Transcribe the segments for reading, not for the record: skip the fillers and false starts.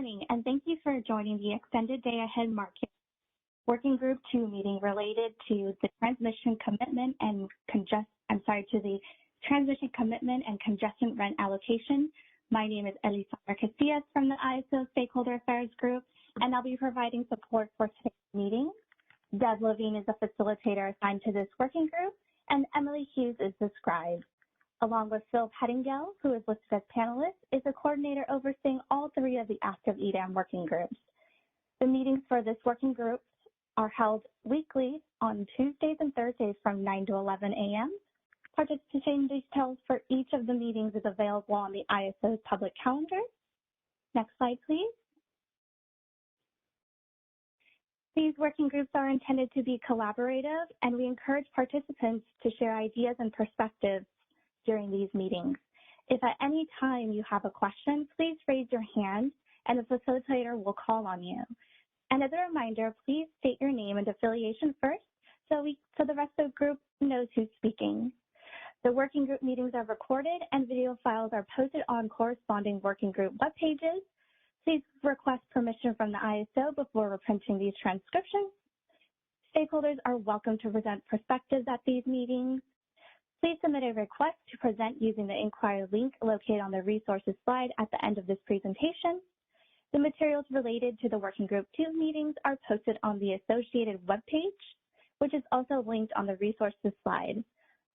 morning, and thank you for joining the Extended Day Ahead Market Working Group 2 meeting related to the transmission commitment and congestion rent allocation. My name is Elisandra Casillas from the ISO Stakeholder Affairs Group, and I'll be providing support for today's meeting. Deb Levine is the facilitator assigned to this working group, and Emily Hughes is the scribe. Along with Phil Pettingale, who is listed as panelist, is the coordinator overseeing all three of the active EDAM working groups. The meetings for this working group are held weekly on Tuesdays and Thursdays from 9 to 11 a.m. Participation details for each of the meetings is available on the ISO's public calendar. Next slide, please. These working groups are intended to be collaborative, and we encourage participants to share ideas and perspectives during these meetings. If at any time you have a question, please raise your hand and the facilitator will call on you. And as a reminder, please state your name and affiliation first so the rest of the group knows who's speaking. The working group meetings are recorded and video files are posted on corresponding working group web pages. Please request permission from the ISO before reprinting these transcriptions. Stakeholders are welcome to present perspectives at these meetings. Please submit a request to present using the inquiry link located on the resources slide at the end of this presentation. The materials related to the Working Group 2 meetings are posted on the associated webpage, which is also linked on the resources slide,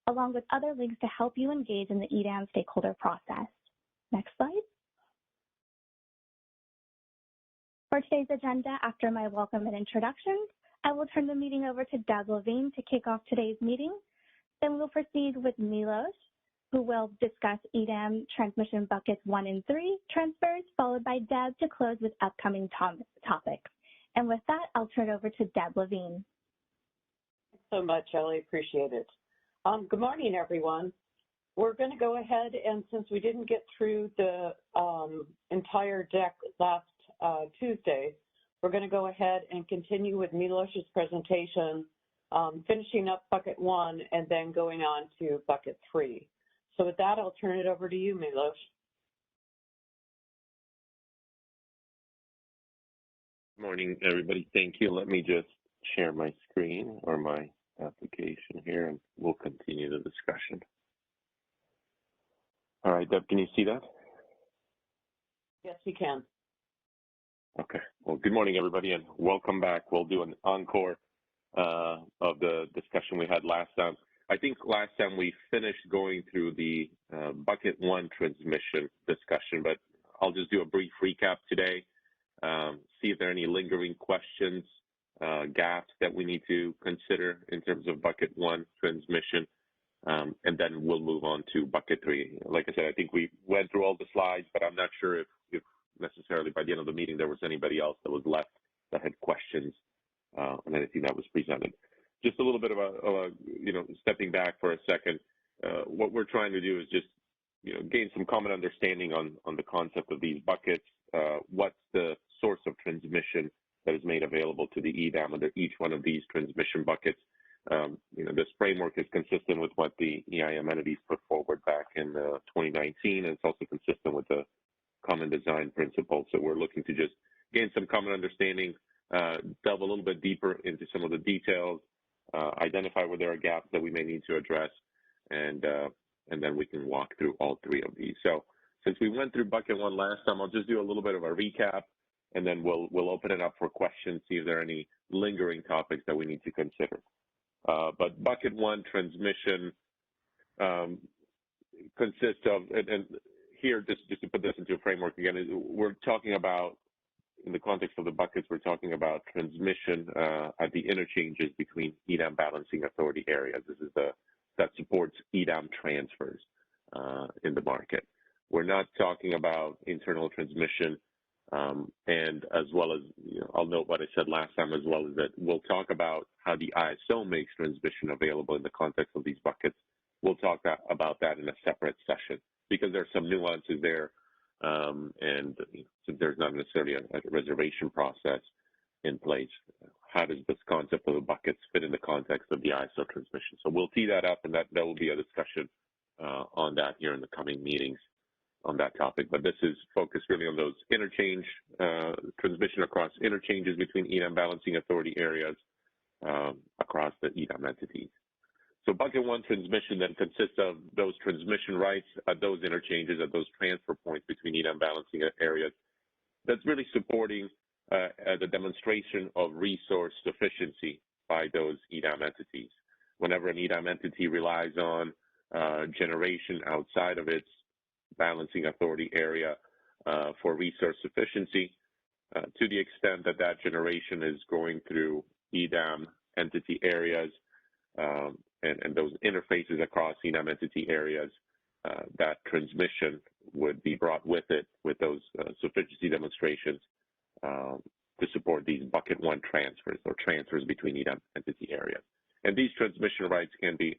along with other links to help you engage in the EDAM stakeholder process. Next slide. For today's agenda, after my welcome and introductions, I will turn the meeting over to Deb Levine to kick off today's meeting. Then we'll proceed with Milos, who will discuss EDAM transmission buckets 1 and 3 transfers, followed by Deb to close with upcoming topics. And with that, I'll turn it over to Deb Levine. Thanks so much, Ellie. Appreciate it. Good morning, everyone. We're going to go ahead, and since we didn't get through the entire deck last Tuesday, we're going to go ahead and continue with Milos's presentation, finishing up bucket 1 and then going on to bucket 3. So with that, I'll turn it over to you, Milos. Good morning, everybody. Thank you. Let me just share my screen or my application here, and we'll continue the discussion. All right, Deb, can you see that? Yes, we can. Okay. Well, good morning, everybody, and welcome back. We'll do an encore of the discussion we had last time. I think last time we finished going through the bucket 1 transmission discussion, but I'll just do a brief recap today, see if there are any lingering questions, gaps that we need to consider in terms of bucket 1 transmission, and then we'll move on to bucket 3. Like I said, I think we went through all the slides, but I'm not sure if necessarily by the end of the meeting there was anybody else that was left that had questions on anything that was presented. Just a little bit of a stepping back for a second. What we're trying to do is just, gain some common understanding on the concept of these buckets. What's the source of transmission that is made available to the EDAM under each one of these transmission buckets? This framework is consistent with what the EIM entities put forward back in 2019, and it's also consistent with the common design principles. So we're looking to just gain some common understanding, delve a little bit deeper into some of the details, identify where there are gaps that we may need to address, and then we can walk through all three of these. So since we went through bucket 1 last time, I'll just do a little bit of a recap, and then we'll open it up for questions, see if there are any lingering topics that we need to consider. But bucket 1 transmission consists of, and here, just to put this into a framework again, we're talking about, in the context of the buckets, we're talking about transmission at the interchanges between EDAM balancing authority areas. This is that supports EDAM transfers in the market. We're not talking about internal transmission, and as well as, I'll note what I said last time as well, is that we'll talk about how the ISO makes transmission available in the context of these buckets. We'll talk about that in a separate session because there's some nuances there, and since there's not necessarily a reservation process in place, how does this concept of the buckets fit in the context of the ISO transmission? So we'll tee that up, and that will be a discussion on that here in the coming meetings. on that topic, but this is focused really on those interchange, transmission across interchanges between EDAM balancing authority areas across the EDAM entities. So bucket one transmission then consists of those transmission rights at those interchanges, at those transfer points between EDAM balancing areas. That's really supporting the demonstration of resource sufficiency by those EDAM entities. Whenever an EDAM entity relies on generation outside of its balancing authority area for resource sufficiency, to the extent that that generation is going through EDAM entity areas and those interfaces across EDAM entity areas, that transmission would be brought with it with those sufficiency demonstrations to support these bucket one transfers or transfers between EDAM entity areas. And these transmission rights can be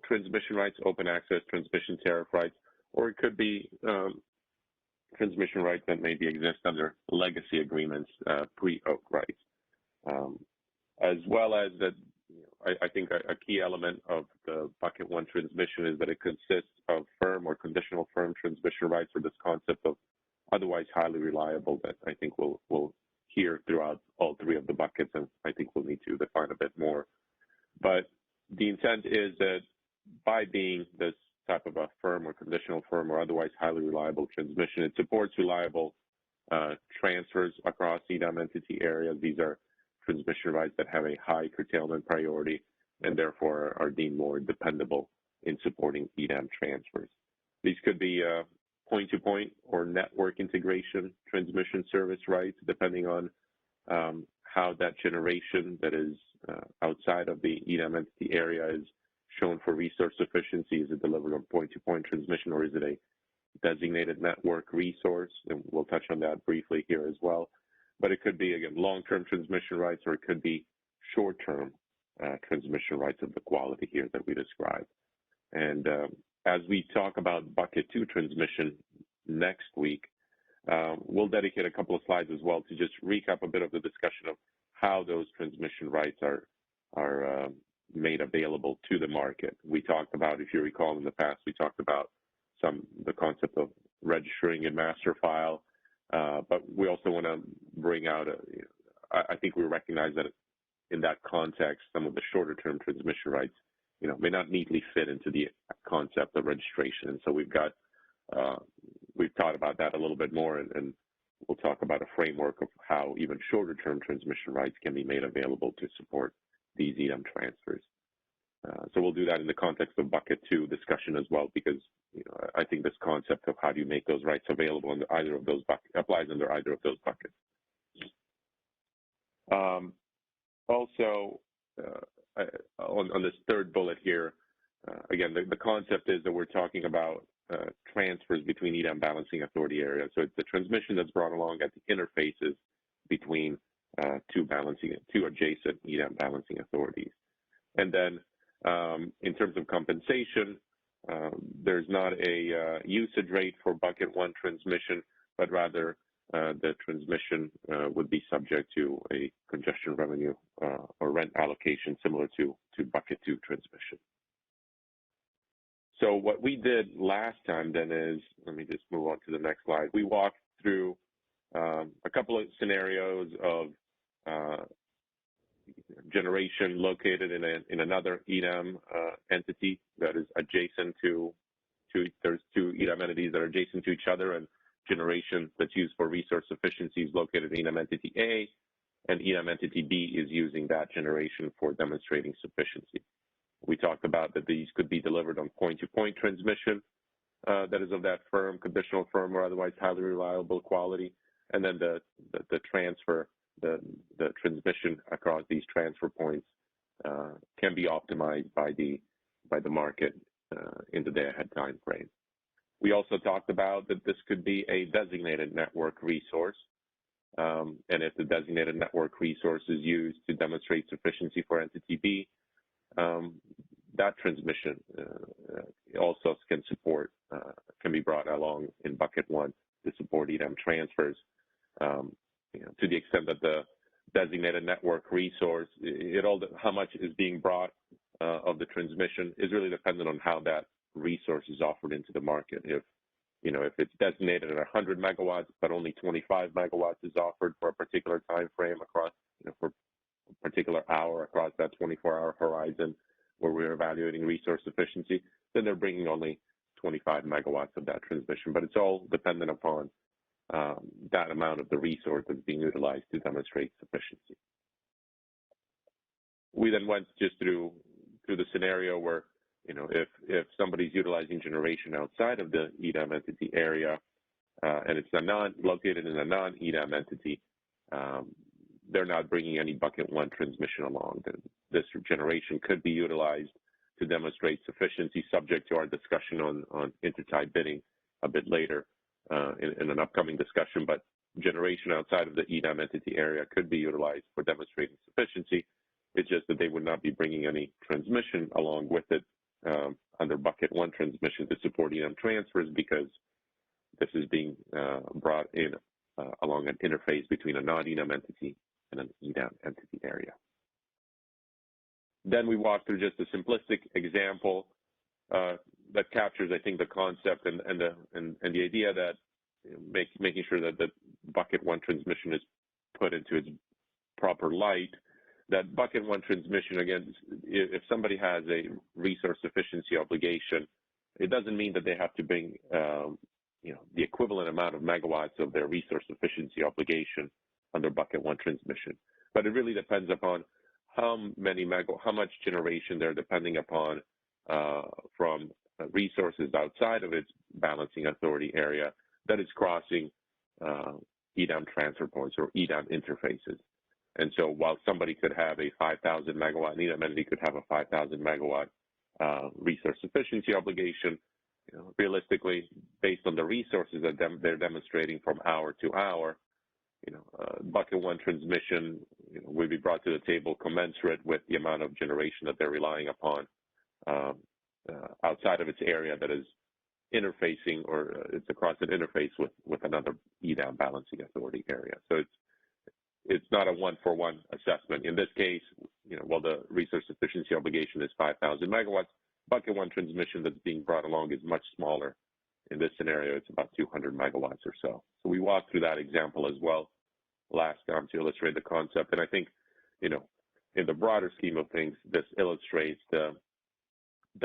transmission rights, open access transmission tariff rights, or it could be transmission rights that maybe exist under legacy agreements, pre-oak rights, as well as that. I think a key element of the bucket one transmission is that it consists of firm or conditional firm transmission rights, or this concept of otherwise highly reliable that I think we'll hear throughout all three of the buckets, and I think we'll need to define a bit more. But the intent is that by being this type of a firm or conditional firm or otherwise highly reliable transmission, it supports reliable transfers across EDAM entity areas. These are transmission rights that have a high curtailment priority and therefore are deemed more dependable in supporting EDAM transfers. These could be point-to-point or network integration transmission service rights, depending on how that generation that is outside of the EDAM entity area is shown for resource sufficiency. Is it delivered on point-to-point transmission, or is it a designated network resource? And we'll touch on that briefly here as well. But it could be, again, long-term transmission rights, or it could be short-term transmission rights of the quality here that we described. And as we talk about bucket two transmission next week, we'll dedicate a couple of slides as well to just recap a bit of the discussion of how those transmission rights are made available to the market. We talked about, if you recall in the past, we talked about the concept of registering a master file, but we also want to bring out, I think we recognize that in that context, some of the shorter term transmission rights, may not neatly fit into the concept of registration. And so we've thought about that a little bit more, and we'll talk about a framework of how even shorter term transmission rights can be made available to support these EDAM transfers. So we'll do that in the context of bucket two discussion as well, because I think this concept of how do you make those rights available under either of those buckets applies under either of those buckets. Also, on this third bullet here, again, the concept is that we're talking about transfers between EDAM balancing authority areas. So it's the transmission that's brought along at the interfaces between two adjacent EDAM balancing authorities. And then in terms of compensation, there's not a usage rate for bucket one transmission, but rather the transmission would be subject to a congestion revenue or rent allocation similar to bucket two transmission. So what we did last time then is, let me just move on to the next slide. We walked through a couple of scenarios of generation located in another EDAM entity that is adjacent to there's two EDAM entities that are adjacent to each other, and generation that's used for resource sufficiency is located in EDAM entity A, and EDAM entity B is using that generation for demonstrating sufficiency. We talked about that these could be delivered on point-to-point transmission that is of that firm, conditional firm, or otherwise highly reliable quality, and then the transfer, the transmission across these transfer points can be optimized by the market in the day-ahead time frame. We also talked about that this could be a designated network resource, and if the designated network resource is used to demonstrate sufficiency for entity B, that transmission also can be brought along in bucket one to support EDAM transfers. To the extent that the designated network resource, how much is being brought of the transmission is really dependent on how that resource is offered into the market. If if it's designated at 100 megawatts, but only 25 megawatts is offered for a particular time frame across, for a particular hour across that 24-hour horizon where we're evaluating resource efficiency, then they're bringing only 25 megawatts of that transmission. But it's all dependent upon that amount of the resource that's being utilized to demonstrate sufficiency. We then went just through the scenario where, if somebody's utilizing generation outside of the EDAM entity area, and it's located in a non-EDAM entity, they're not bringing any bucket 1 transmission along. This generation could be utilized to demonstrate sufficiency, subject to our discussion on intertie bidding a bit later in an upcoming discussion. But generation outside of the EDAM entity area could be utilized for demonstrating sufficiency. It's just that they would not be bringing any transmission along with it under bucket 1 transmission to support EDAM transfers, because this is being brought in along an interface between a non-EDAM entity and an EDAM entity area. Then we walk through just a simplistic example that captures, I think, the concept and the idea that making sure that the bucket 1 transmission is put into its proper light. That bucket 1 transmission, again, if somebody has a resource efficiency obligation, it doesn't mean that they have to bring the equivalent amount of megawatts of their resource efficiency obligation under bucket 1 transmission. But it really depends upon how much generation they're depending upon from resources outside of its balancing authority area that is crossing EDAM transfer points or EDAM interfaces. And so while somebody could have a 5,000 megawatt, an EDAM entity could have a 5,000 megawatt resource efficiency obligation, realistically, based on the resources that they're demonstrating from hour to hour, bucket 1 transmission will be brought to the table commensurate with the amount of generation that they're relying upon outside of its area that is interfacing, or it's across an interface with another EDAM balancing authority area. So it's not a one-for-one assessment. In this case, while the resource efficiency obligation is 5,000 megawatts, bucket 1 transmission that's being brought along is much smaller. In this scenario, it's about 200 megawatts or so. So we walked through that example as well last time to illustrate the concept. And I think, in the broader scheme of things, this illustrates the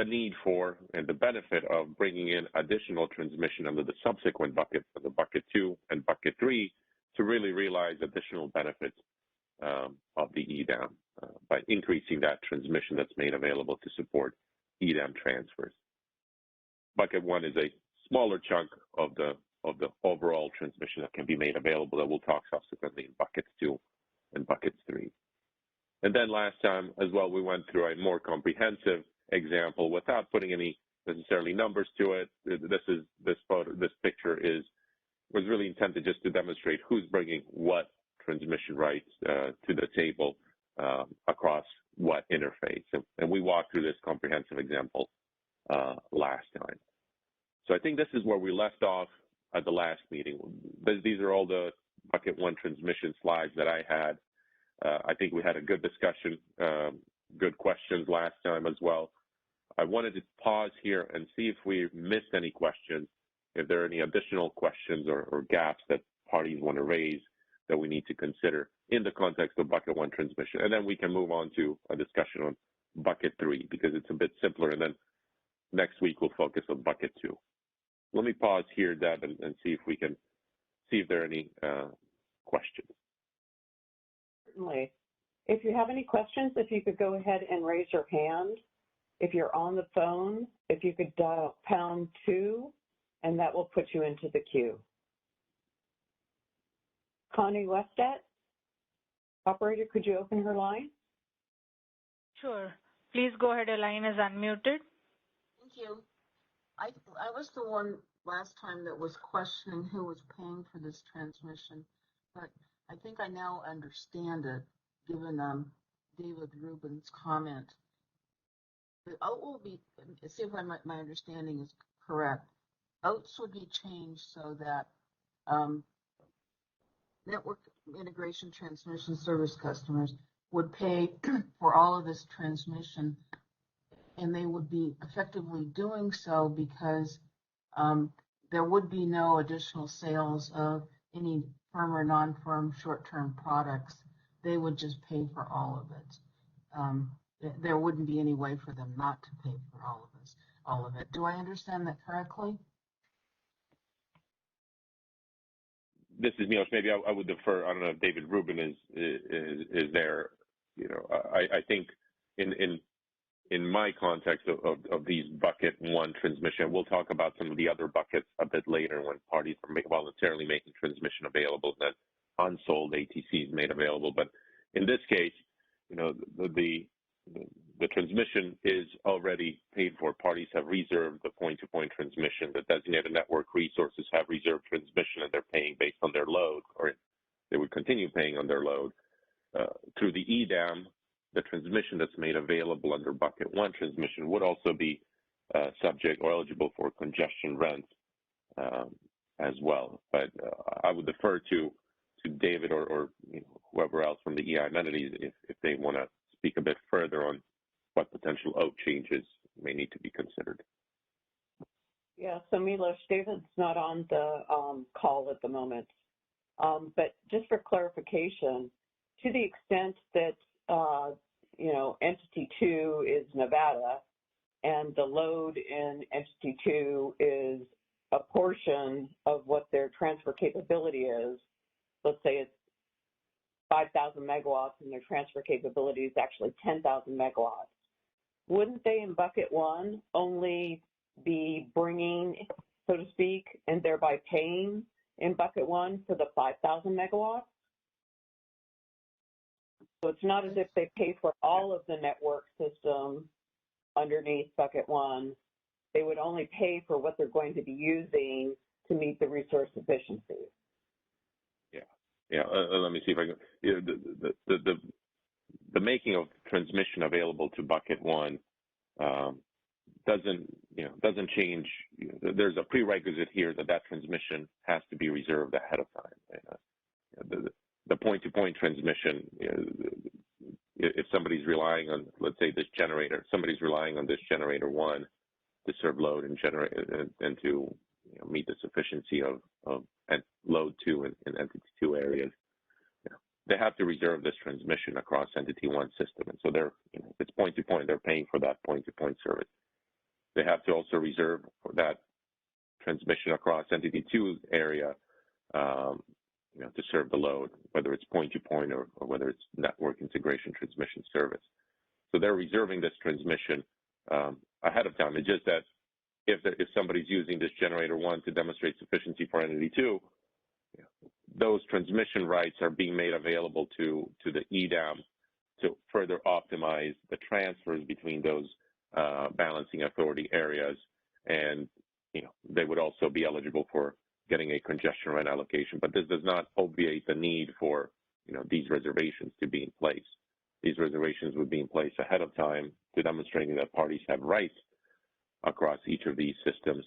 need for and the benefit of bringing in additional transmission under the subsequent buckets, the bucket 2 and bucket 3, to really realize additional benefits of the EDAM by increasing that transmission that's made available to support EDAM transfers. Bucket 1 is a smaller chunk of the overall transmission that can be made available that we'll talk subsequently in buckets 2 and buckets 3. And then last time as well, we went through a more comprehensive example without putting any necessarily numbers to it. This picture was really intended just to demonstrate who's bringing what transmission rights to the table across what interface. And we walked through this comprehensive example last time. So I think this is where we left off at the last meeting. These are all the bucket 1 transmission slides that I had. I think we had a good discussion, good questions last time as well. I wanted to pause here and see if we missed any questions, if there are any additional questions or gaps that parties want to raise that we need to consider in the context of bucket 1 transmission. And then we can move on to a discussion on bucket 3 because it's a bit simpler. And then next week we'll focus on bucket 2. Let me pause here, Deb, and see if there are any questions. Certainly. If you have any questions, if you could go ahead and raise your hand. If you're on the phone, if you could dial #2, and that will put you into the queue. Connie Westat, operator, could you open her line? Sure. Please go ahead. Your line is unmuted. Thank you. I was the one last time that was questioning who was paying for this transmission, but I think I now understand it, given David Rubin's comment. The out will be, see if my understanding is correct. Outs would be changed so that network integration transmission service customers would pay for all of this transmission, and they would be effectively doing so because there would be no additional sales of any firm or non-firm short-term products. They would just pay for all of it. There wouldn't be any way for them not to pay for all of it. Do I understand that correctly? This is Milos. Maybe I would defer. I don't know if David Rubin is there. You know, I think in my context of these bucket one transmission, we'll talk about some of the other buckets a bit later when parties are voluntarily making transmission available, that unsold ATC is made available. But in this case, you know, the transmission is already paid for. Parties have reserved the point-to-point transmission. The designated network resources have reserved transmission, and they're paying based on their load, or they would continue paying on their load. Through the EDAM, the transmission that's made available under bucket one transmission would also be subject or eligible for congestion rent as well. But I would defer to David or you know, whoever else from the EIM entities if they want to speak a bit further on what potential OAT changes may need to be considered. Yeah, so Milos, David's not on the call at the moment. But just for clarification, to the extent that, you know, Entity 2 is Nevada and the load in Entity 2 is a portion of what their transfer capability is, let's say it's 5,000 megawatts and their transfer capability is actually 10,000 megawatts. Wouldn't they in bucket one only be bringing, so to speak, and thereby paying in bucket one for the 5,000 megawatts? So it's not as if they pay for all of the network system underneath bucket one. They would only pay for what they're going to be using to meet the resource efficiency. Yeah, let me see if I can. You know, the making of transmission available to bucket one doesn't change. You know, there's a prerequisite here that transmission has to be reserved ahead of time. The point-to-point transmission, you know, if somebody's relying on, let's say, this generator, somebody's relying on this generator one to serve load and generate and to, you know, meet the sufficiency of load two in entity two areas, you know, they have to reserve this transmission across entity one system. And so they're, you know, if it's point to point, they're paying for that point to point service. They have to also reserve for that transmission across entity two area, you know, to serve the load, whether it's point to point or whether it's network integration transmission service. So they're reserving this transmission ahead of time. It's just that if somebody's using this generator one to demonstrate sufficiency for entity two, you know, those transmission rights are being made available to the EDAM to further optimize the transfers between those balancing authority areas, and you know, they would also be eligible for getting a congestion rent allocation. But this does not obviate the need for, you know, these reservations to be in place. These reservations would be in place ahead of time to demonstrating that parties have rights across each of these systems.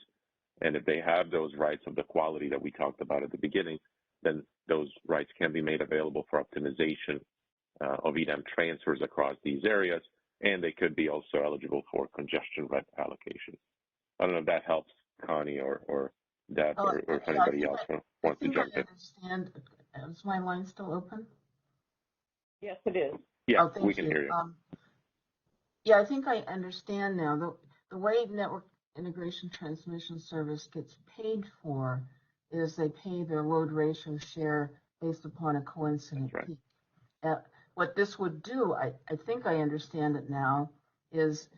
And if they have those rights of the quality that we talked about at the beginning, then those rights can be made available for optimization of EDAM transfers across these areas, and they could be also eligible for congestion rent allocation. I don't know if that helps Connie or Deb or if anybody else wants to jump in. I understand. Is my line still open? Yes, it is. Yeah, we can hear you. Yeah, I think I understand now. The way network integration transmission service gets paid for is they pay their load ratio share based upon a coincident peak. What this would do, I think I understand it now, is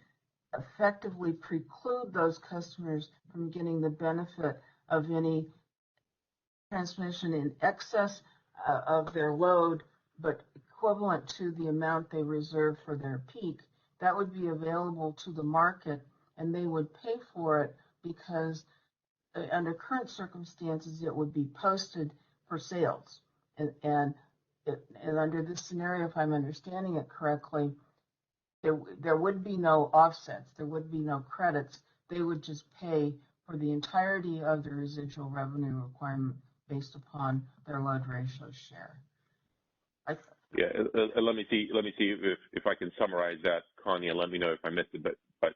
effectively preclude those customers from getting the benefit of any transmission in excess of their load, but equivalent to the amount they reserve for their peak. That would be available to the market, and they would pay for it because under current circumstances, it would be posted for sales. And under this scenario, if I'm understanding it correctly, there would be no offsets. There would be no credits. They would just pay for the entirety of the residual revenue requirement based upon their load ratio share. Let me see if I can summarize that, Connie, and let me know if I missed it. But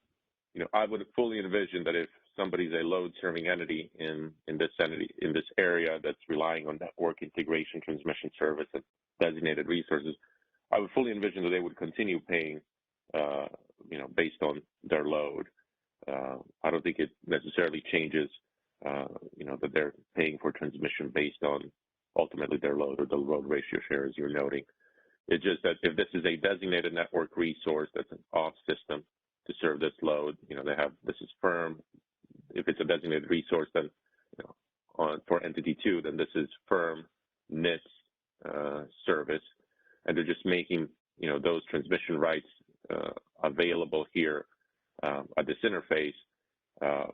you know, I would fully envision that if somebody's a load serving entity in this area that's relying on network integration, transmission service, and designated resources, I would fully envision that they would continue paying, based on their load. I don't think it necessarily changes, that they're paying for transmission based on ultimately their load or the load ratio share, as you're noting. It's just that if this is a designated network resource that's an off system to serve this load, this is firm. If it's a designated resource, then for entity 2, then this is firm NITS service, and they're just making those transmission rights available here at this interface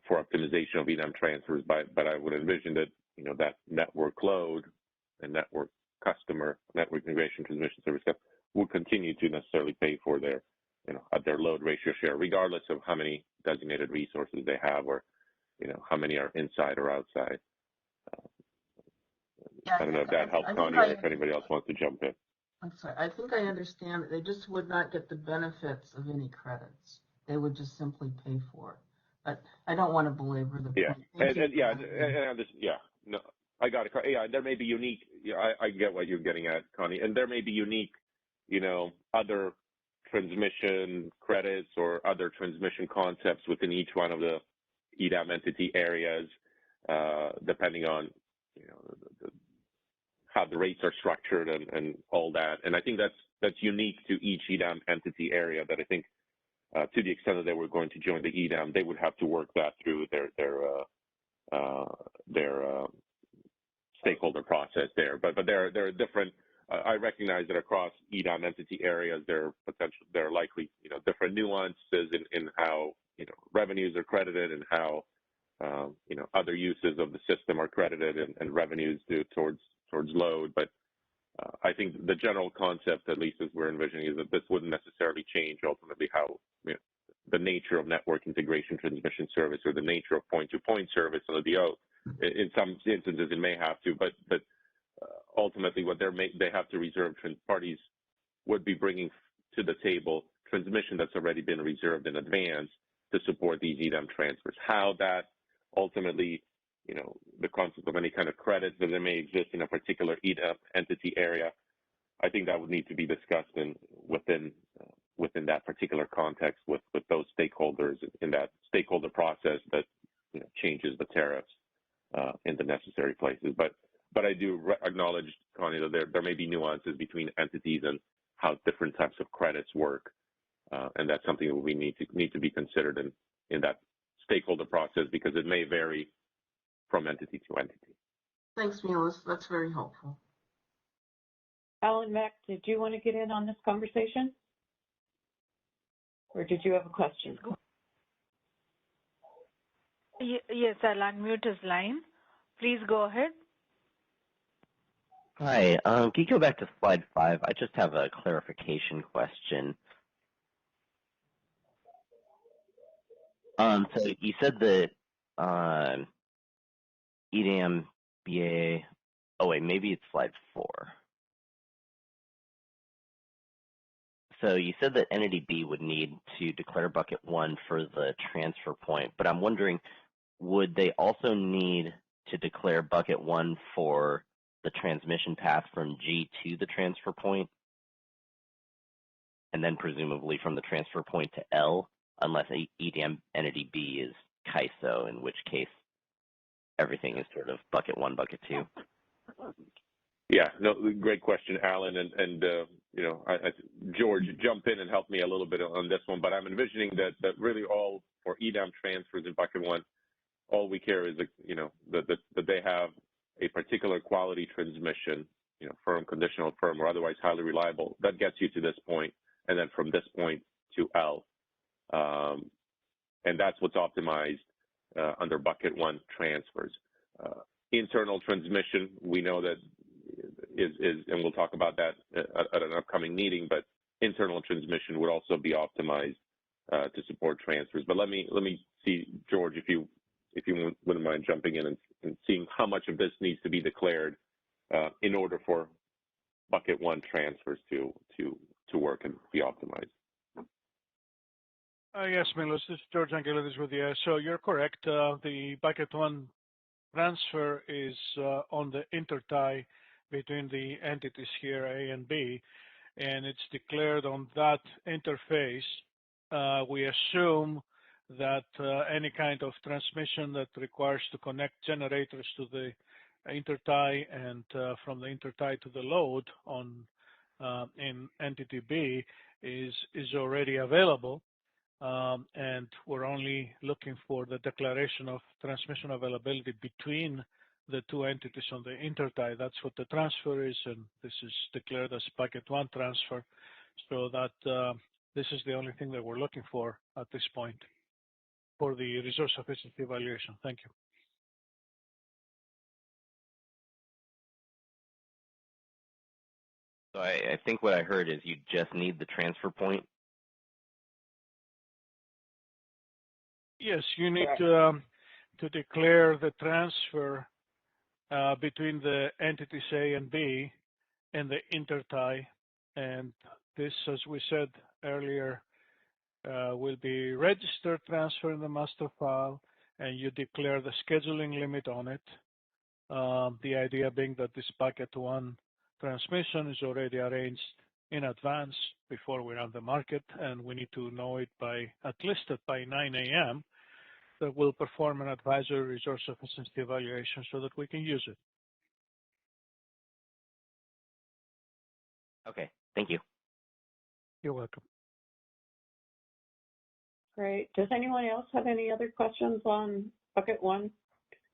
for optimization of EDAM transfers. But I would envision that that network load and network customer, network integration, transmission service will continue to necessarily pay for their at their load ratio share, regardless of how many designated resources they have or how many are inside or outside. I don't know if that helps, Connie, or if anybody else wants to jump in. I'm sorry. I think I understand that they just would not get the benefits of any credits. They would just simply pay for it. But I don't want to belabor the point. No, I got it. Yeah, there may be unique. I get what you're getting at, Connie, and there may be unique, other transmission credits or other transmission concepts within each one of the EDAM entity areas, depending on how the rates are structured and all that. And I think that's unique to each EDAM entity area. That I think, to the extent that they were going to join the EDAM, they would have to work that through their stakeholder process there. But there are different. I recognize that across EDAM entity areas, there are likely different nuances in how revenues are credited and how other uses of the system are credited and revenues due towards load. But I think the general concept, at least as we're envisioning, is that this wouldn't necessarily change ultimately how the nature of network integration transmission service or the nature of point-to-point service on the DO. In some instances, it may have to, but ultimately, what they have to reserve, parties would be bringing to the table transmission that's already been reserved in advance to support these EDAM transfers. How that ultimately, the concept of any kind of credits that there may exist in a particular EDAM entity area, I think that would need to be discussed within that particular context with those stakeholders in that stakeholder process that changes the tariffs in the necessary places. But I do acknowledge, Connie, that there may be nuances between entities and how different types of credits work, and that's something that we need to be considered in that stakeholder process, because it may vary from entity to entity. Thanks, Milos. That's very helpful. Alan Mack, did you want to get in on this conversation? Or did you have a question? Yes, I'll unmute his line. Please go ahead. Hi. Can you go back to slide 5? I just have a clarification question. So you said that EDAM BA. Oh wait, maybe it's slide 4. So you said that entity B would need to declare bucket 1 for the transfer point, but I'm wondering, would they also need to declare bucket 1 for the transmission path from G to the transfer point, and then presumably from the transfer point to L, unless EDAM entity B is CAISO, in which case everything is sort of bucket 1, bucket 2? Yeah, no, great question, Alan, and George, jump in and help me a little bit on this one. But I'm envisioning that really all for EDAM transfers in bucket 1, all we care is that they have a particular quality transmission, firm, conditional, firm, or otherwise highly reliable. That gets you to this point, and then from this point to L, and that's what's optimized under bucket 1 transfers. Internal transmission, we know that is, and we'll talk about that at an upcoming meeting, but internal transmission would also be optimized to support transfers. But let me see, George, if you wouldn't mind jumping in and seeing how much of this needs to be declared in order for bucket 1 transfers to work and be optimized. Yes, Milos, this is George Angelidis with you. So you're correct. The bucket one transfer is on the intertie between the entities here, A and B, and it's declared on that interface. We assume that any kind of transmission that requires to connect generators to the intertie and from the intertie to the load on in entity B is already available. And we're only looking for the declaration of transmission availability between the two entities on the intertie. That's what the transfer is, and this is declared as bucket one transfer. So that this is the only thing that we're looking for at this point for the resource efficiency evaluation. Thank you. So I think what I heard is you just need the transfer point. Yes, you need to declare the transfer between the entities A and B and the intertie. And this, as we said earlier, will be registered transfer in the master file, and you declare the scheduling limit on it. The idea being that this bucket one transmission is already arranged in advance before we're on the market, and we need to know it by at least by 9 a.m. that we'll perform an advisory resource efficiency evaluation so that we can use it. Okay, thank you. You're welcome. Great. Does anyone else have any other questions on bucket one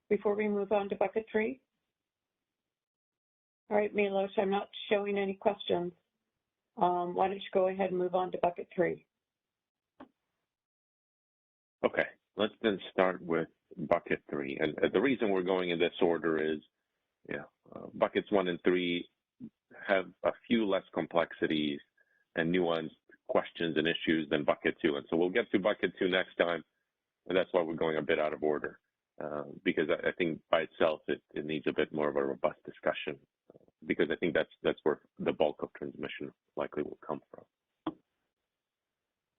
before we move on to bucket three? All right, Milos, I'm not showing any questions. Why don't you go ahead and move on to bucket three? Okay, let's then start with bucket three. And the reason we're going in this order is, buckets 1 and 3 have a few less complexities and nuanced questions and issues than bucket 2. And so we'll get to bucket 2 next time, and that's why we're going a bit out of order, because I think by itself it needs a bit more of a robust discussion, because I think that's where the bulk of transmission likely will come from.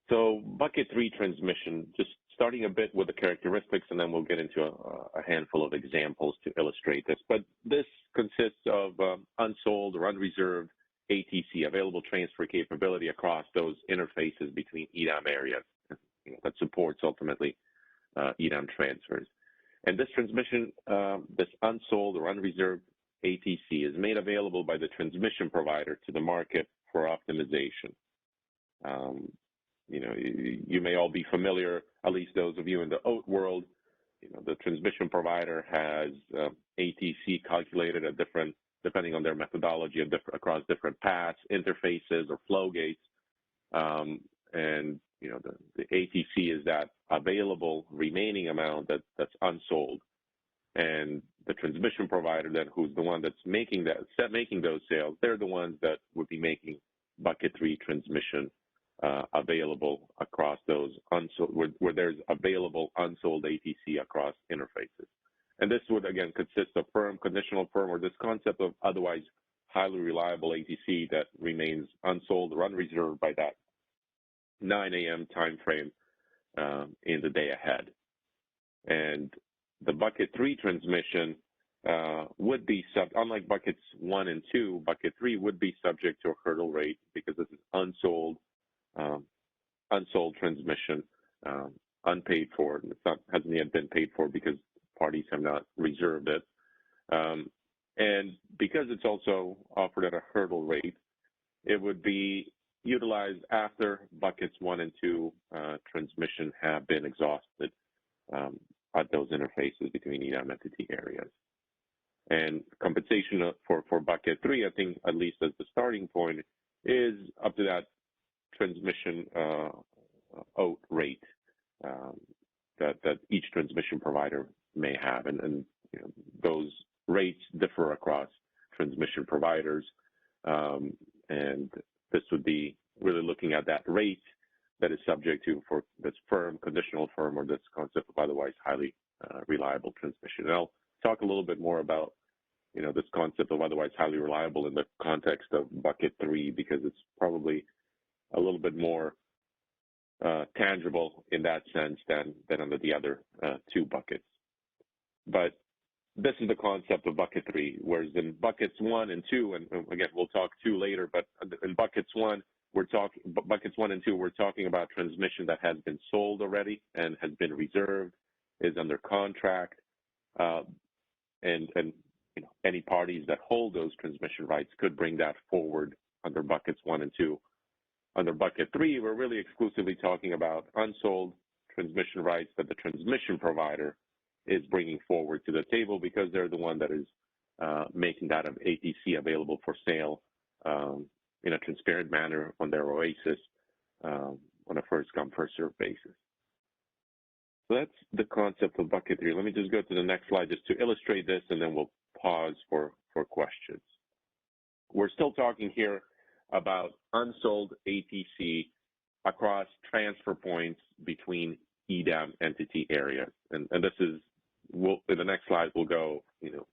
So bucket 3 transmission, just starting a bit with the characteristics, and then we'll get into a handful of examples to illustrate this. But this consists of unsold or unreserved ATC, available transfer capability across those interfaces between EDAM areas that supports ultimately EDAM transfers. And this transmission, this unsold or unreserved ATC is made available by the transmission provider to the market for optimization. You may all be familiar, at least those of you in the OAT world, the transmission provider has ATC calculated at different, depending on their methodology, across different paths, interfaces, or flow gates. And the ATC is that available remaining amount that's unsold. And the transmission provider then, who's the one that's making those sales, they're the ones that would be making bucket 3 transmission available across those unsold, where there's available unsold ATC across interfaces. And this would, again, consist of firm, conditional firm, or this concept of otherwise highly reliable ATC that remains unsold or unreserved by that 9 a.m. time frame in the day ahead. And the bucket 3 transmission would be, unlike buckets 1 and 2, bucket 3 would be subject to a hurdle rate because this is unsold transmission, unpaid for. Hasn't yet been paid for because parties have not reserved it. And because it's also offered at a hurdle rate, it would be utilized after buckets 1 and 2 transmission have been exhausted at those interfaces between EDAM entity areas. And compensation for bucket 3, I think, at least as the starting point, is up to that transmission OAT rate that each transmission provider may have, and those rates differ across transmission providers, and this would be really looking at that rate that is subject to for this firm, conditional firm, or this concept of otherwise highly reliable transmission. And I'll talk a little bit more about this concept of otherwise highly reliable in the context of bucket 3, because it's probably a little bit more tangible in that sense than under the other two buckets. But this is the concept of bucket 3, whereas in buckets 1 and 2, and again, we'll talk 2 later, but in buckets 1 and 2, we're talking about transmission that has been sold already and has been reserved, is under contract, and you know, any parties that hold those transmission rights could bring that forward under buckets 1 and 2. Under bucket 3, we're really exclusively talking about unsold transmission rights that the transmission provider is bringing forward to the table because they're the one that is making that ATC available for sale in a transparent manner on their OASIS on a first-come, first-served basis. So that's the concept of bucket 3. Let me just go to the next slide just to illustrate this, and then we'll pause for questions. We're still talking here about unsold ATC across transfer points between EDAM entity areas. And this is, in the next slide, we'll go, you know,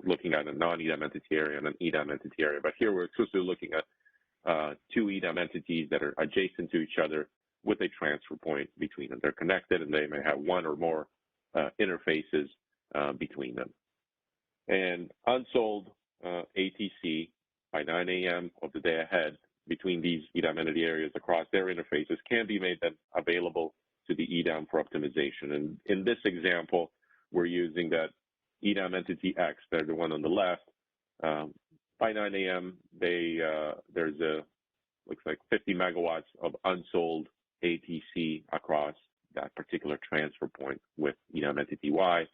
looking at a non-EDAM entity area and an EDAM entity area. But here we're exclusively looking at two EDAM entities that are adjacent to each other with a transfer point between them. They're connected, and they may have one or more interfaces between them. And unsold ATC by 9 a.m. of the day ahead between these EDAM entity areas across their interfaces can be made then available to the EDAM for optimization. And in this example, we're using that EDAM entity X, they're the one on the left. By 9 a.m., there's looks like 50 megawatts of unsold ATC across that particular transfer point with EDAM entity Y,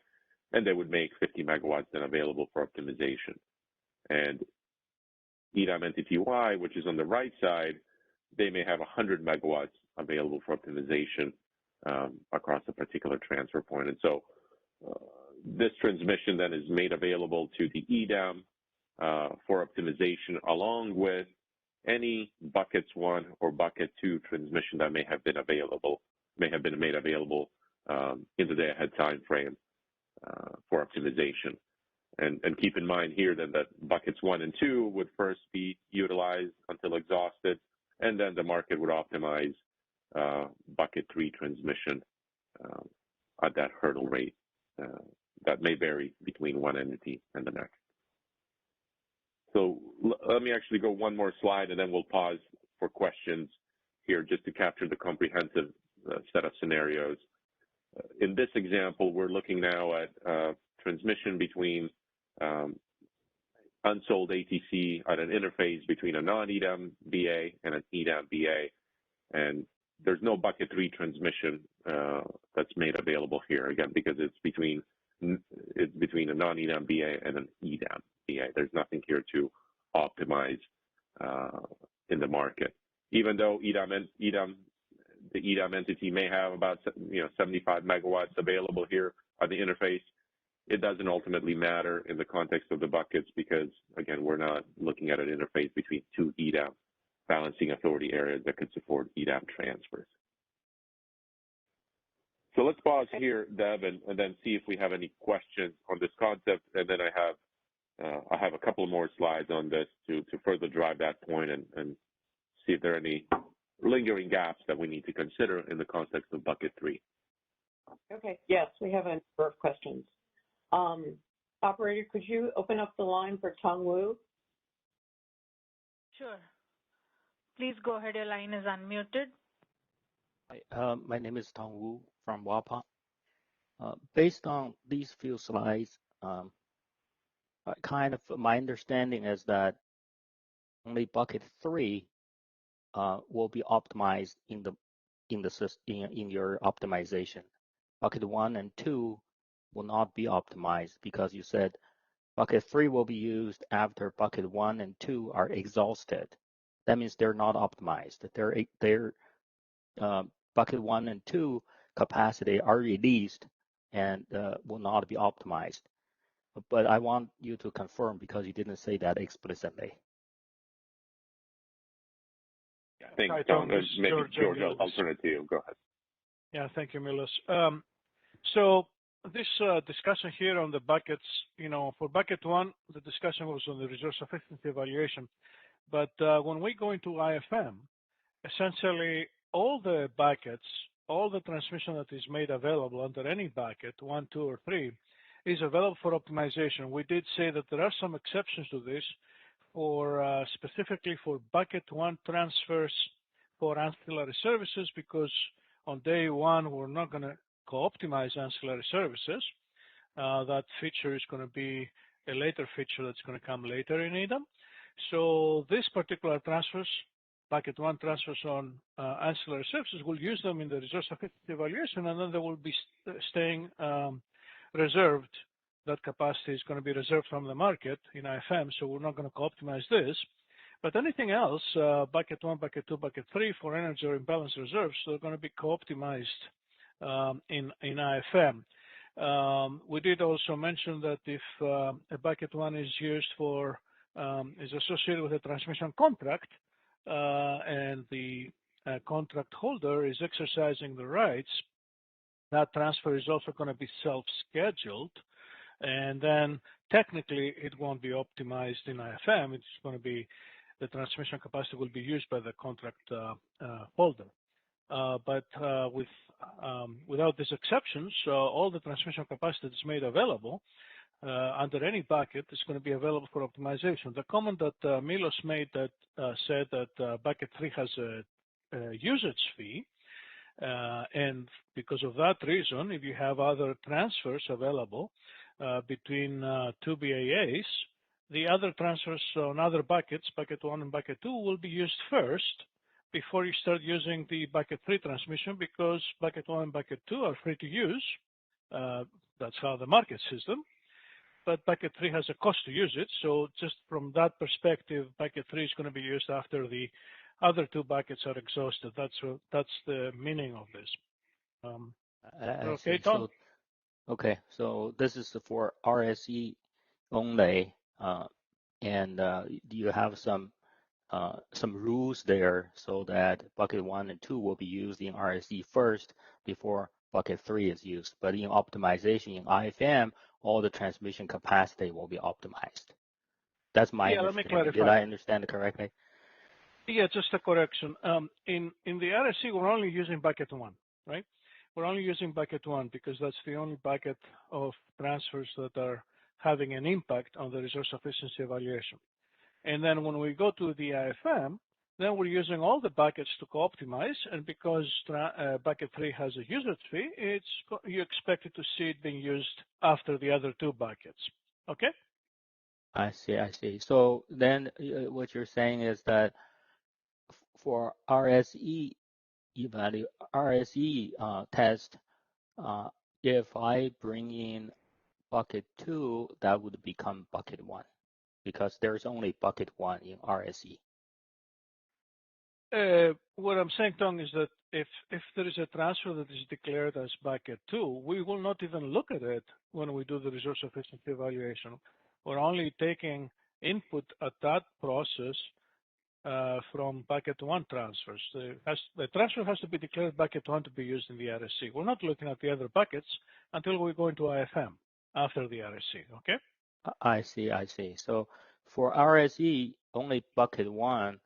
and they would make 50 megawatts then available for optimization. And EDAM entity Y, which is on the right side, they may have 100 megawatts available for optimization across a particular transfer point. And so this transmission then is made available to the EDAM for optimization, along with any buckets 1 or bucket 2 transmission that may have been made available in the day-ahead time frame for optimization. And keep in mind here then that buckets 1 and 2 would first be utilized until exhausted, and then the market would optimize bucket 3 transmission at that hurdle rate. That may vary between one entity and the next. So let me actually go one more slide, and then we'll pause for questions here just to capture the comprehensive set of scenarios. In this example, we're looking now at transmission between unsold ATC at an interface between a non-EDAM BA and an EDAM BA. And there's no bucket 3 transmission that's made available here, again, because it's between a non-EDAM BA and an EDAM BA. There's nothing here to optimize in the market. Even though the EDAM entity may have about 75 megawatts available here at the interface, it doesn't ultimately matter in the context of the buckets because, again, we're not looking at an interface between two EDAM balancing authority areas that could support EDAM transfers. So let's pause here, Deb, and then see if we have any questions on this concept. And then I have a couple more slides on this to further drive that point and see if there are any lingering gaps that we need to consider in the context of bucket 3. Okay, yes, we have a number of questions. Operator, could you open up the line for Tong Wu? Sure. Please go ahead. Your line is unmuted. Hi, my name is Tong Wu from WAPA. Based on these few slides, kind of my understanding is that only bucket 3 will be optimized in your optimization. Bucket 1 and 2 will not be optimized because you said bucket 3 will be used after bucket 1 and 2 are exhausted. That means they're not optimized. Their bucket 1 and 2 capacity are released and will not be optimized. But I want you to confirm because you didn't say that explicitly. Yeah, thanks, Tom. Maybe George, I'll turn it to you. Go ahead. Yeah, thank you, Milos. So this discussion here on the buckets, for bucket 1, the discussion was on the resource efficiency evaluation. But when we go into IFM, essentially all the buckets, all the transmission that is made available under any bucket, 1, 2, or 3, is available for optimization. We did say that there are some exceptions to this for specifically for bucket 1 transfers for ancillary services, because on day 1, we're not going to co-optimize ancillary services. That feature is going to be a later feature that's going to come later in EDAM. So this particular transfers, bucket 1 transfers on ancillary services, we'll use them in the resource efficiency evaluation, and then they will be staying reserved. That capacity is going to be reserved from the market in IFM, so we're not going to co-optimize this. But anything else, bucket 1, bucket 2, bucket 3 for energy or imbalance reserves, they're going to be co-optimized in IFM. We did also mention that if a bucket 1 is used for, is associated with a transmission contract, and the contract holder is exercising the rights, that transfer is also going to be self-scheduled, and then technically it won't be optimized in IFM. It's going to be, the transmission capacity will be used by the contract holder. But without these exceptions, all the transmission capacity that's made available under any bucket is going to be available for optimization. The comment that Milos made that said that bucket 3 has a usage fee, and because of that reason, if you have other transfers available between 2 BAAs, the other transfers on other buckets, bucket 1 and bucket 2, will be used first before you start using the bucket 3 transmission, because bucket 1 and bucket 2 are free to use. That's how the market sees them. But bucket 3 has a cost to use it. So just from that perspective, bucket 3 is going to be used after the other 2 buckets are exhausted. That's the meaning of this. Okay, Tom? So this is for RSE only, and do you have some rules there so that bucket 1 and 2 will be used in RSE first before bucket 3 is used? But in optimization in IFM, all the transmission capacity will be optimized. That's my understanding. Let me clarify. Did I understand it correctly? Yeah, just a correction. In the RSE, we're only using bucket 1, right? We're only using bucket 1 because that's the only bucket of transfers that are having an impact on the resource efficiency evaluation. And then when we go to the IFM, then we're using all the buckets to co-optimize, and because bucket 3 has a usage fee, you expect to see it being used after the other 2 buckets. Okay? I see. So then what you're saying is that for RSE test, if I bring in bucket 2, that would become bucket 1 because there's only bucket 1 in RSE. What I'm saying, Tom, is that if there is a transfer that is declared as bucket 2, we will not even look at it when we do the resource efficiency evaluation. We're only taking input at that process from bucket 1 transfers. The transfer has to be declared bucket 1 to be used in the RSE. We're not looking at the other buckets until we go into IFM after the RSE, okay? I see. So for RSE, only bucket 1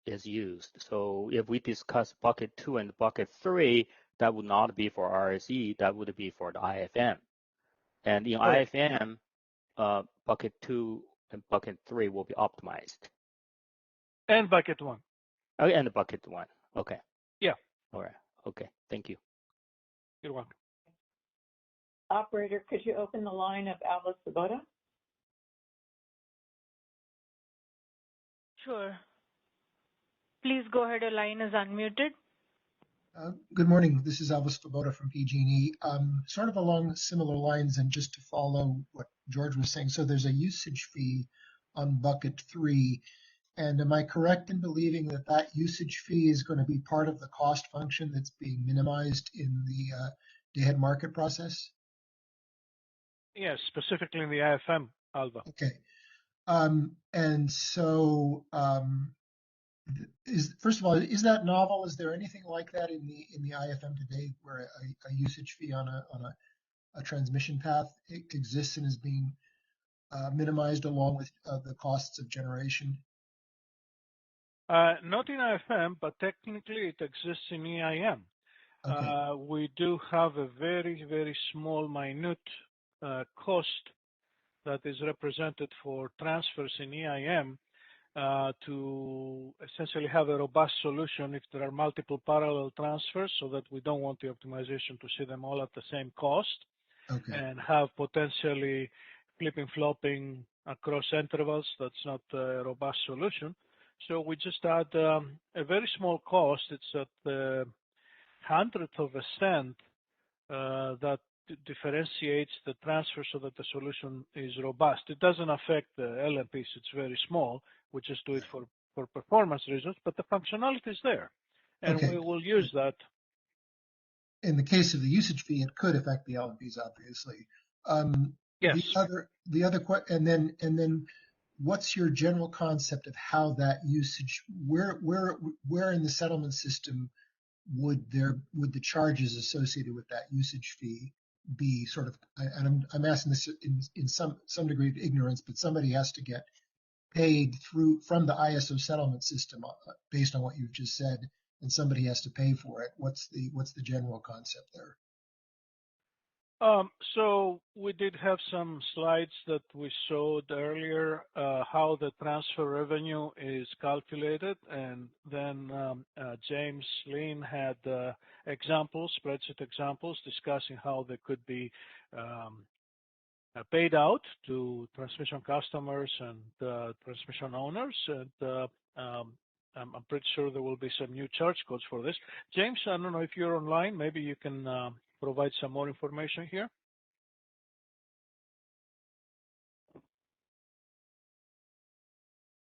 is used. So if we discuss bucket 2 and bucket 3, that would not be for RSE, that would be for the IFM. And in IFM, bucket 2 and bucket 3 will be optimized. And bucket 1. Okay, and bucket 1. Okay. Yeah. All right. Okay. Thank you. You're welcome. Operator, could you open the line of Alice Sabota? Sure. Please go ahead. Your line is unmuted. Good morning. This is Alvis Svoboda from PG&E. Sort of along similar lines, and just to follow what George was saying. So there's a usage fee on bucket 3. And am I correct in believing that that usage fee is going to be part of the cost function that's being minimized in the day-ahead market process? Yes, specifically in the IFM, Alva. Okay. And so, first of all, is that novel? Is there anything like that in the IFM today, where a usage fee on a transmission path exists and is being minimized along with the costs of generation? Not in IFM, but technically it exists in EIM. Okay. We do have a very, very small, minute cost that is represented for transfers in EIM to essentially have a robust solution if there are multiple parallel transfers, so that we don't want the optimization to see them all at the same cost. Okay. And have potentially flipping flopping across intervals. That's not a robust solution. So we just add a very small cost. It's at the hundredth of a cent that differentiates the transfer so that the solution is robust. It doesn't affect the LMPs. It's very small. We just do it for performance reasons, but the functionality is there. And okay. we will use that. In the case of the usage fee, it could affect the LMPs, obviously. Yes. The other and then what's your general concept of how that usage, where in the settlement system would the charges associated with that usage fee be sort of, and I'm asking this in some degree of ignorance, but somebody has to get paid from the ISO settlement system based on what you've just said, and somebody has to pay for it. What's the general concept there? So we did have some slides that we showed earlier how the transfer revenue is calculated, and then James Lynn had examples, spreadsheet examples, discussing how they could be paid out to transmission customers and transmission owners. And I'm pretty sure there will be some new charge codes for this. James, I don't know if you're online. Maybe you can provide some more information here.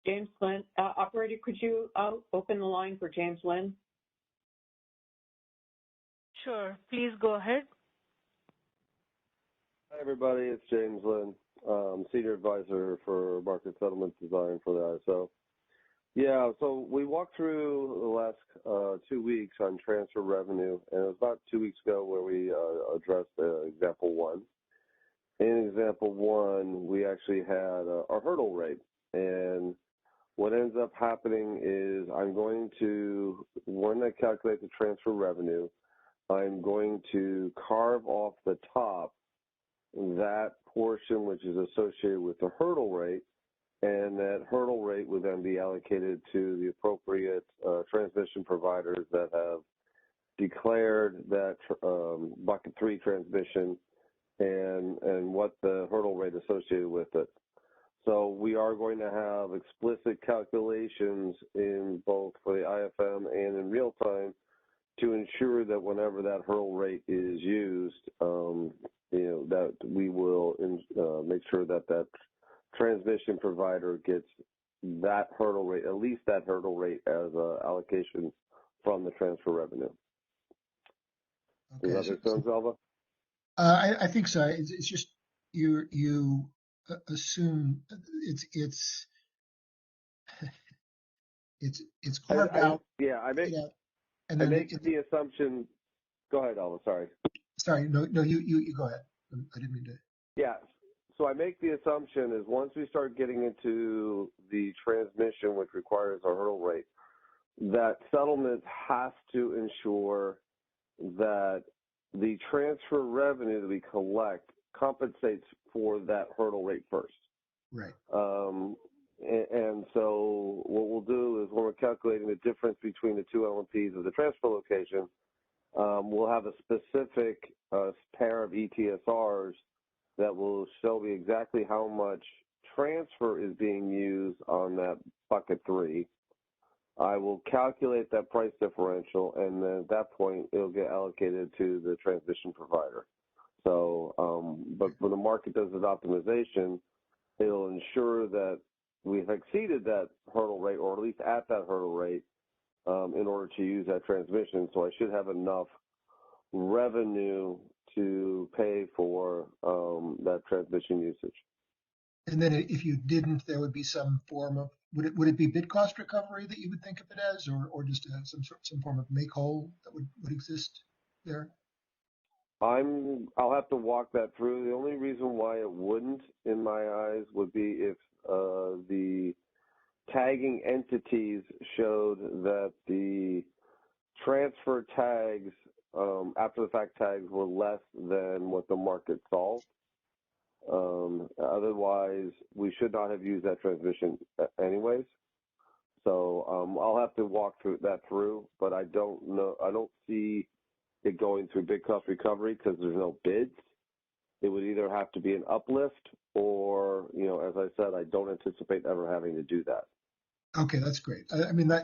James Lynn, operator, could you open the line for James Lynn? Sure, please go ahead. Hi, everybody. It's James Lynn, Senior Advisor for Market Settlement Design for the ISO. Yeah, so we walked through the last 2 weeks on transfer revenue, and it was about 2 weeks ago where we addressed example one. In example one, we actually had a hurdle rate, and what ends up happening is I'm going to, when I calculate the transfer revenue, I'm going to carve off the top that portion which is associated with the hurdle rate, and that hurdle rate would then be allocated to the appropriate transmission providers that have declared that bucket 3 transmission and what the hurdle rate associated with it. So we are going to have explicit calculations in both for the IFM and in real time to ensure that whenever that hurdle rate is used, that we will make sure that that transmission provider gets that hurdle rate, at least that hurdle rate as an allocation from the transfer revenue. Okay. Does that make sense, Alva? I think so. It's just you assume it's carved out. Yeah, I make the assumption. Go ahead, Alva. Sorry. Sorry. No. You go ahead. I didn't mean to. Yeah. So I make the assumption is once we start getting into the transmission, which requires a hurdle rate, that settlement has to ensure that the transfer revenue that we collect compensates for that hurdle rate first. Right. And so what we'll do is when we're calculating the difference between the two LMPs of the transfer location, we'll have a specific pair of ETSRs that will show me exactly how much transfer is being used on that bucket 3. I will calculate that price differential, and then at that point, it'll get allocated to the transmission provider. So, but when the market does its optimization, it'll ensure that we've exceeded that hurdle rate, or at least at that hurdle rate, in order to use that transmission. So I should have enough revenue to pay for that transmission usage. And then if you didn't, there would be some form of, would it be bid cost recovery that you would think of it as, or just some form of make whole that would exist there? I'll have to walk that through. The only reason why it wouldn't, in my eyes, would be if the tagging entities showed that the transfer tags, after the fact tags, were less than what the market solved. Otherwise, we should not have used that transmission anyways. So I'll have to walk that through, but I don't see it going through bid cost recovery because there's no bids. It would either have to be an uplift or, as I said, I don't anticipate ever having to do that. Okay, that's great. I mean, I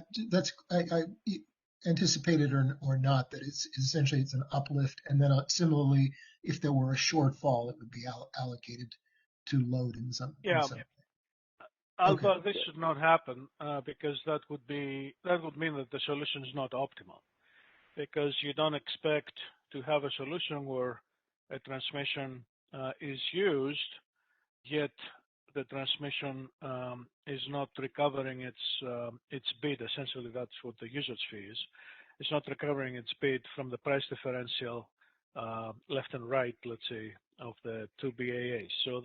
anticipated or not that it's an uplift, and then similarly, if there were a shortfall, it would be allocated to load in some. Yeah. In some way. Alba, Okay. this should not happen because that would mean that the solution is not optimal, because you don't expect to have a solution where a transmission is used, yet the transmission is not recovering its bid. Essentially, that's what the usage fee is. It's not recovering its bid from the price differential left and right, let's say, of the two BAAs. So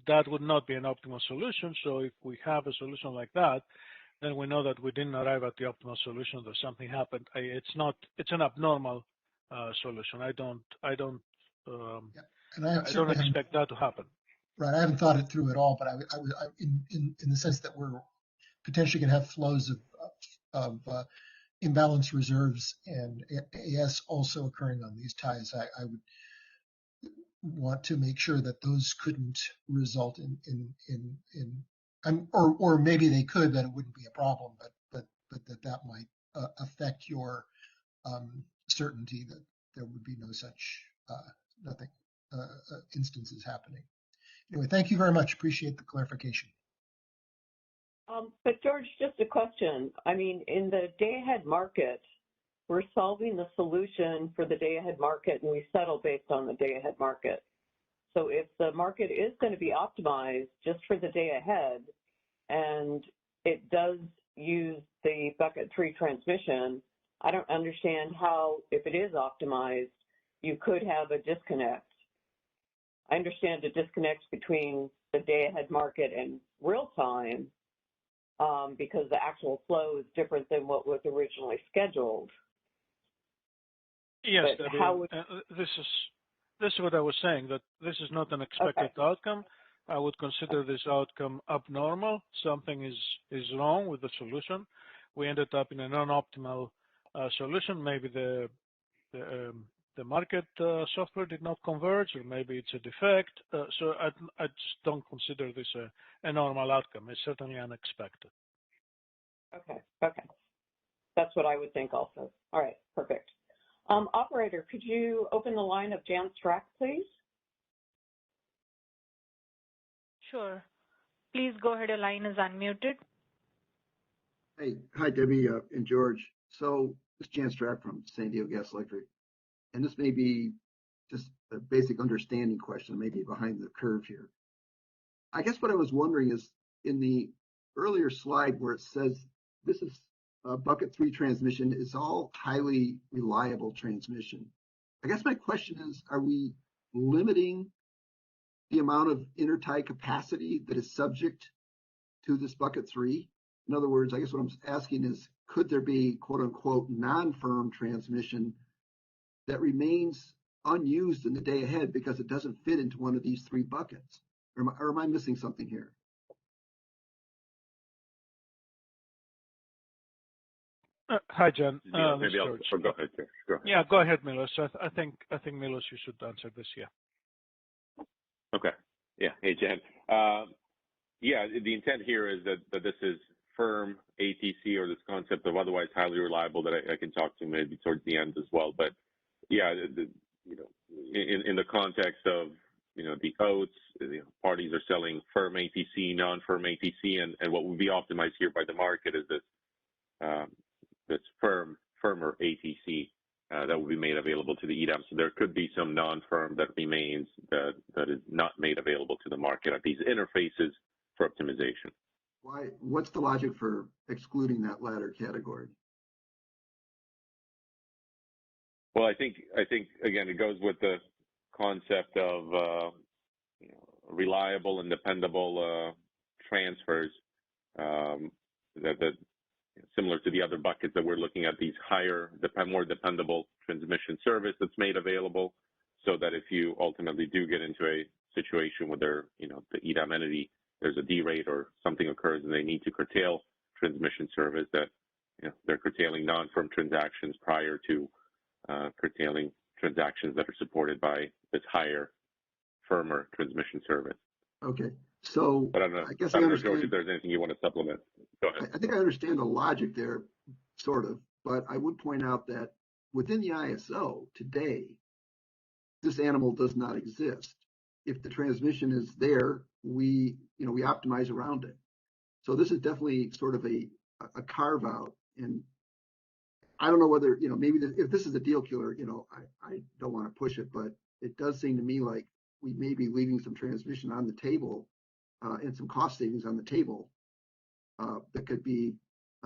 that would not be an optimal solution. So if we have a solution like that, then we know that we didn't arrive at the optimal solution, that something happened. It's an abnormal solution. I don't expect that to happen. Right, I haven't thought it through at all, but I in the sense that we're potentially going to have flows of imbalance reserves and AS also occurring on these ties. I would want to make sure that those couldn't result or maybe they could, that it wouldn't be a problem, but that might affect your certainty that there would be no such instances happening. Anyway, thank you very much. Appreciate the clarification. But George, just a question. I mean, in the day-ahead market, we're solving the solution for the day-ahead market, and we settle based on the day-ahead market. So if the market is going to be optimized just for the day ahead, and it does use the bucket 3 transmission, I don't understand how, if it is optimized, you could have a disconnect. I understand the disconnect between the day-ahead market and real-time because the actual flow is different than what was originally scheduled. Yes, this is what I was saying, that this is not an expected outcome. I would consider this outcome abnormal. Something is wrong with the solution. We ended up in a non-optimal solution. Maybe the market software did not converge, or maybe it's a defect. So I just don't consider this a normal outcome. It's certainly unexpected. Okay. That's what I would think also. All right, perfect. Operator, could you open the line of Jan Strack, please? Sure. Please go ahead. Your line is unmuted. Hey, hi, Debbie and George. So this is Jan Strack from San Diego Gas Electric. And this may be just a basic understanding question, maybe behind the curve here. I guess what I was wondering is in the earlier slide where it says this is bucket 3 transmission is all highly reliable transmission. I guess my question is, are we limiting the amount of intertie capacity that is subject to this bucket 3? In other words, I guess what I'm asking is, could there be quote unquote non-firm transmission that remains unused in the day ahead because it doesn't fit into one of these 3 buckets? Or am I missing something here? Hi, Jan. Maybe I'll go ahead. Go ahead. Yeah, go ahead, Milos. I think Milos, you should answer this. Yeah. Okay. Yeah. Hey, Jan. Yeah, the intent here is that this is firm ATC, or this concept of otherwise highly reliable, that I can talk to maybe towards the end as well. But yeah, in the context of the OATs, parties are selling firm ATC, non-firm ATC, and what would be optimized here by the market is this firmer ATC that will be made available to the EDAM. So there could be some non-firm that remains that is not made available to the market at these interfaces for optimization. Why? What's the logic for excluding that latter category? Well, I think again it goes with the concept of reliable and dependable transfers. that similar to the other buckets that we're looking at, these higher, more dependable transmission service that's made available, so that if you ultimately do get into a situation where there, the EDAM entity, there's a derate or something occurs and they need to curtail transmission service, that they're curtailing non-firm transactions prior to curtailing transactions that are supported by this higher, firmer transmission service. Okay, so but I don't know, I guess I I don't know, understand. George, if there's anything you want to supplement. Go ahead. I think I understand the logic there, sort of, but I would point out that within the ISO today, this animal does not exist. If the transmission is there, we optimize around it. So this is definitely sort of a carve out, and I don't know whether, maybe if this is a deal killer, I don't want to push it, but it does seem to me like we may be leaving some transmission on the table and some cost savings on the table that could be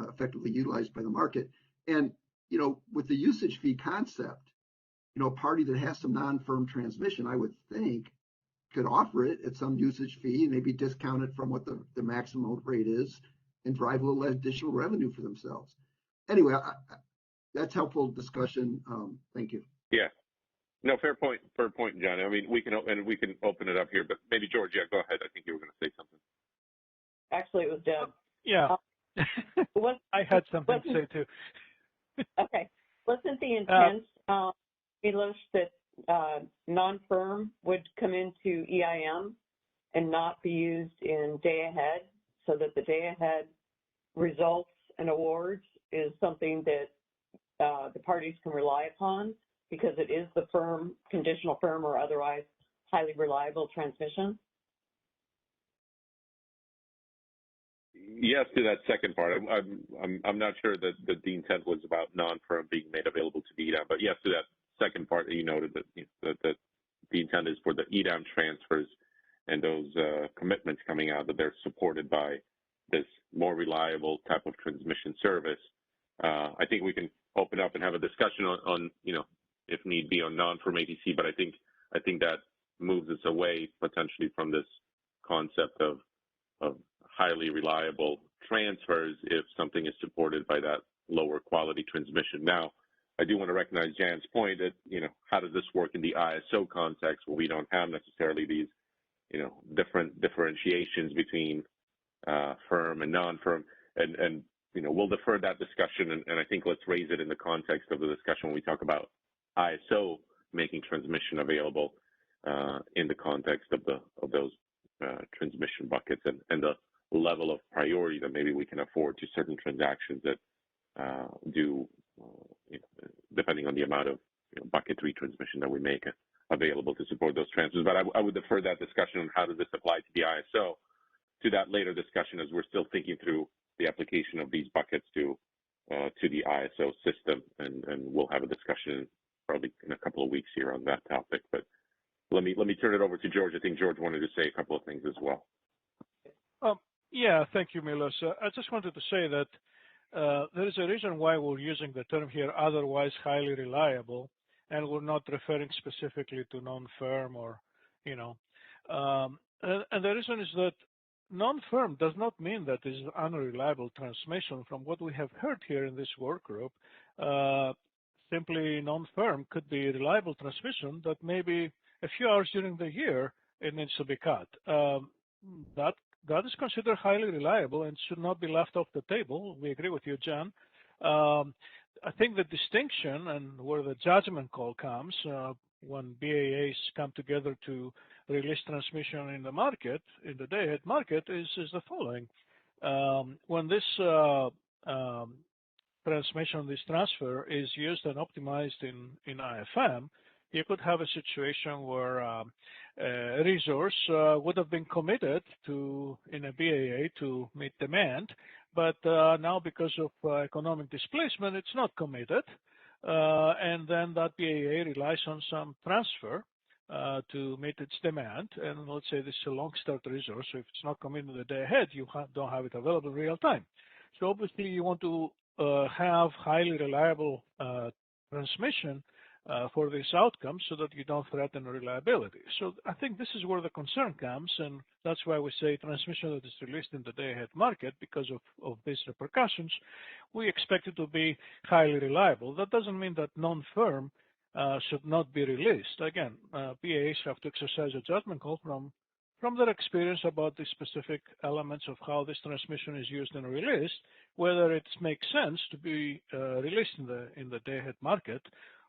effectively utilized by the market. And, with the usage fee concept, a party that has some non-firm transmission, I would think, could offer it at some usage fee and maybe discount it from what the maximum rate is and drive a little additional revenue for themselves. Anyway, that's helpful discussion. Thank you. Yeah. No, fair point, John. I mean, we can open it up here, but maybe George, yeah, go ahead. I think you were going to say something. Actually, it was Deb. Yeah. I had something to say too. Okay. Wasn't the intent, Milos, that non-firm would come into EIM and not be used in day-ahead, so that the day-ahead results and awards is something that the parties can rely upon because it is the firm, conditional firm or otherwise highly reliable transmission? Yes, to that second part. I'm not sure that the intent was about non-firm being made available to the EDAM, but yes, to that second part that you noted, that the intent is for the EDAM transfers and those commitments coming out, that they're supported by this more reliable type of transmission service. I think we can open up and have a discussion on if need be, on non-firm ATC, but I think that moves us away potentially from this concept of highly reliable transfers if something is supported by that lower quality transmission. Now, I do want to recognize Jan's point that, how does this work in the ISO context where we don't have necessarily these, different differentiations between firm and non-firm, and we'll defer that discussion, and I think let's raise it in the context of the discussion when we talk about ISO making transmission available in the context of those transmission buckets and the level of priority that maybe we can afford to certain transactions that depending on the amount of bucket 3 transmission that we make available to support those transfers. But I would defer that discussion on how does this apply to the ISO to that later discussion, as we're still thinking through the application of these buckets to the ISO system, and we'll have a discussion probably in a couple of weeks here on that topic. But let me turn it over to George. I think George wanted to say a couple of things as well. Yeah, thank you, Milos. I just wanted to say that there is a reason why we're using the term here, otherwise highly reliable, and we're not referring specifically to non-firm or, and the reason is that non-firm does not mean that it is unreliable transmission. From what we have heard here in this work group, simply non-firm could be reliable transmission that maybe a few hours during the year it needs to be cut. That is considered highly reliable and should not be left off the table. We agree with you, John. I think the distinction and where the judgment call comes when BAAs come together to release transmission in the market, in the day-ahead market, is the following. When this transmission, this transfer is used and optimized in IFM, you could have a situation where a resource would have been committed to in a BAA to meet demand, but now because of economic displacement, it's not committed, and then that BAA relies on some transfer to meet its demand. And let's say this is a long-start resource, so if it's not committed the day ahead, you don't have it available in real time. So obviously, you want to have highly reliable transmission for these outcomes so that you don't threaten reliability. So I think this is where the concern comes, and that's why we say transmission that is released in the day-ahead market because of these repercussions, we expect it to be highly reliable. That doesn't mean that non-firm should not be released. Again, PAs have to exercise a judgment call from their experience about the specific elements of how this transmission is used and released, whether it makes sense to be released in the day-ahead market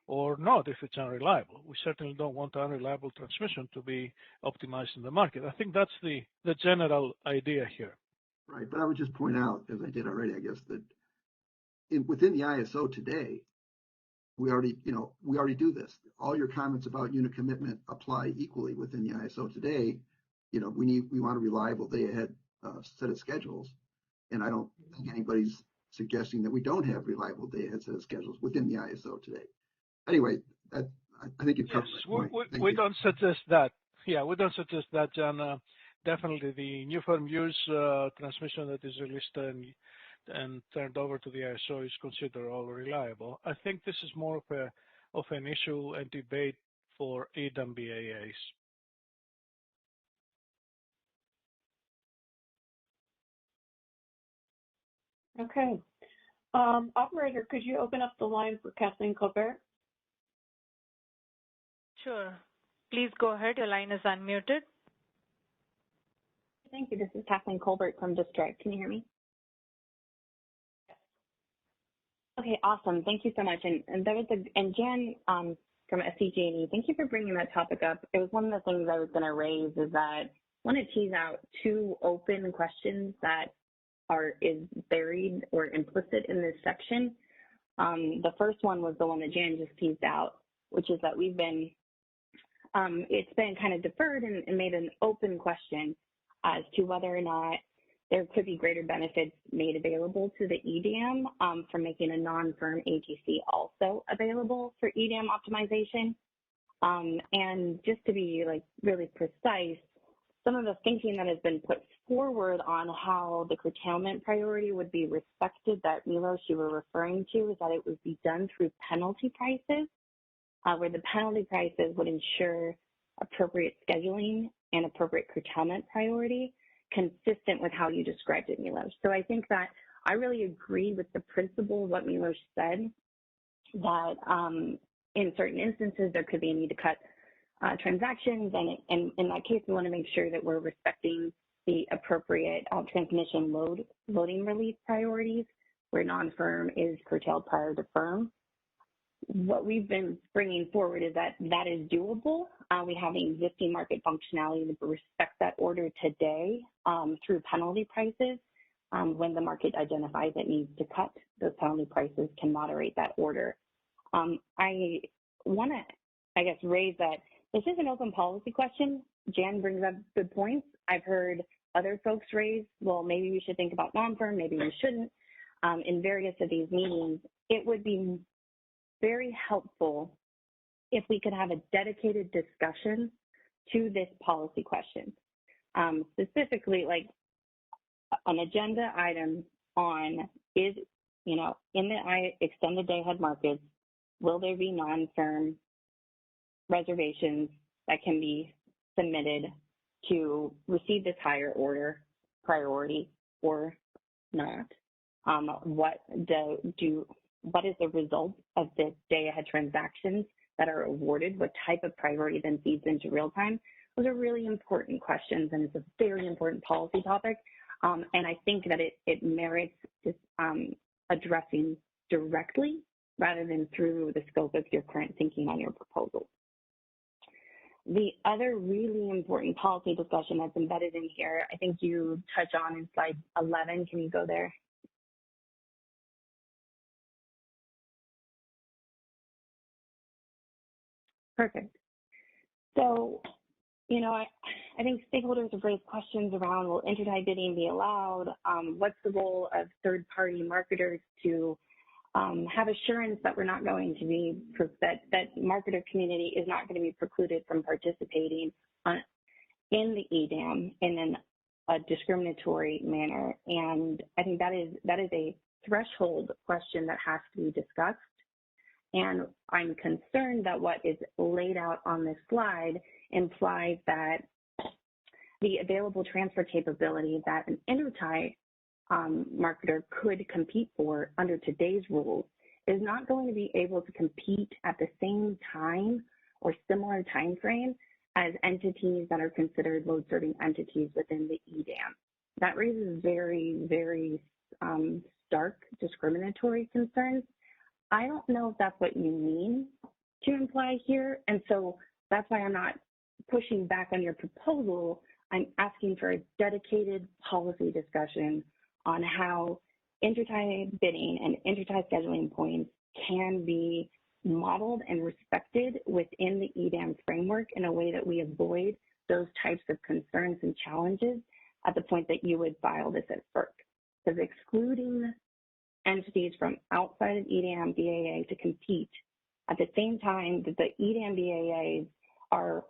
or not if it's unreliable. We certainly don't want unreliable transmission to be optimized in the market. I think that's the general idea here. Right, but I would just point out, as I did already, I guess, that within the ISO today, we already do this. All your comments about unit commitment apply equally within the ISO today. We want a reliable day-ahead set of schedules, and I don't think anybody's suggesting that we don't have reliable day-ahead set of schedules within the ISO today. Anyway, I think you covered my point. We don't suggest that. Yeah, we don't suggest that, John. Definitely the new firm use transmission that is released and turned over to the ISO is considered all reliable. I think this is more of an issue and debate for EDAM BAAs. Okay. Operator, could you open up the line for Kathleen Colbert? Sure. Please go ahead. Your line is unmuted. Thank you. This is Kathleen Colbert from District. Can you hear me? Okay, awesome. Thank you so much. And Jan from SCG&E, thank you for bringing that topic up. It was one of the things I was going to raise is that I want to tease out two open questions that is buried or implicit in this section. The first one was the one that Jan just teased out, which is that it's been kind of deferred and made an open question as to whether or not there could be greater benefits made available to the EDAM for making a non-firm ATC also available for EDAM optimization. And just to be really precise, some of the thinking that has been put forward on how the curtailment priority would be respected that Milos you were referring to is that it would be done through penalty prices, where the penalty prices would ensure appropriate scheduling and appropriate curtailment priority consistent with how you described it, Milos. So I think that I really agree with the principle of what Milos said, that in certain instances there could be a need to cut transactions, and in that case we want to make sure that we're respecting the appropriate transmission loading relief priorities where non-firm is curtailed prior to firm. What we've been bringing forward is that is doable. We have existing market functionality to respect that order today through penalty prices. When the market identifies it needs to cut, those penalty prices can moderate that order. I want to, raise that this is an open policy question. Jan brings up good points. I've heard other folks raise, well, maybe we should think about non-firm, maybe we shouldn't. In various of these meetings, it would be very helpful if we could have a dedicated discussion to this policy question. Specifically, like an agenda item on in the extended day-ahead markets, will there be non-firm reservations that can be submitted to receive this higher order priority or not? What is the result of the day-ahead transactions that are awarded? What type of priority then feeds into real time? Those are really important questions, and it's a very important policy topic. And I think that it merits just addressing directly rather than through the scope of your current thinking on your proposal. The other really important policy discussion that's embedded in here, I think you touch on in slide 11. Can you go there? Perfect. So, I think stakeholders have raised questions around, will intertie bidding be allowed? What's the role of third-party marketers to have assurance that we're not going to be, that marketer community is not going to be precluded from participating in the EDAM in a discriminatory manner? And I think that is a threshold question that has to be discussed. And I'm concerned that what is laid out on this slide implies that the available transfer capability that an intertie marketer could compete for under today's rules is not going to be able to compete at the same time or similar time frame as entities that are considered load-serving entities within the EDAM. That raises very, very stark discriminatory concerns. I don't know if that's what you mean to imply here, and so that's why I'm not pushing back on your proposal. I'm asking for a dedicated policy discussion on how intertie bidding and intertie scheduling points can be modeled and respected within the EDAM framework in a way that we avoid those types of concerns and challenges at the point that you would file this at FERC. Because excluding entities from outside of EDAM BAA to compete at the same time that the EDAM BAAs are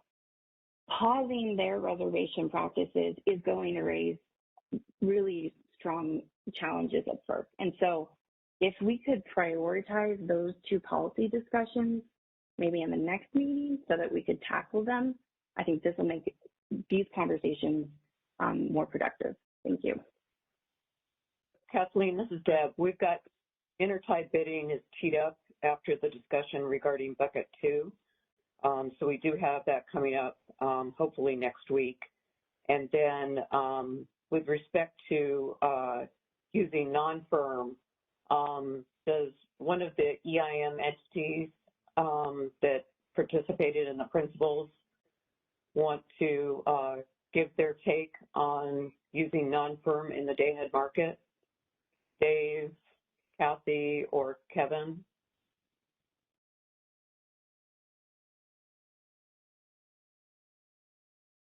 pausing their reservation practices is going to raise really strong challenges at FERC. And so if we could prioritize those two policy discussions, maybe in the next meeting so that we could tackle them, I think this will make these conversations more productive. Thank you. Kathleen, this is Deb. We've got intertie bidding is teed up after the discussion regarding bucket 2. So we do have that coming up hopefully next week. And then with respect to using non-firm, does one of the EIM entities that participated in the principles want to give their take on using non-firm in the day-ahead market? Dave, Kathy, or Kevin?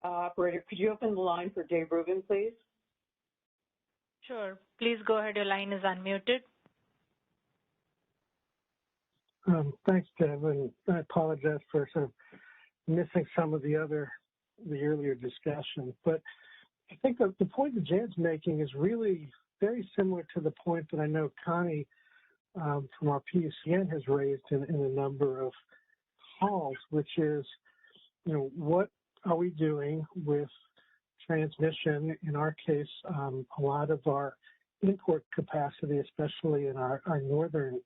Operator, could you open the line for Dave Rubin, please? Sure. Please go ahead. Your line is unmuted. Thanks, Deb, and I apologize for sort of missing some of the earlier discussion. But I think that the point that Jan's making is really very similar to the point that I know Connie from our PUCN has raised in a number of calls, which is, what are we doing with transmission? In our case, a lot of our import capacity, especially in our northern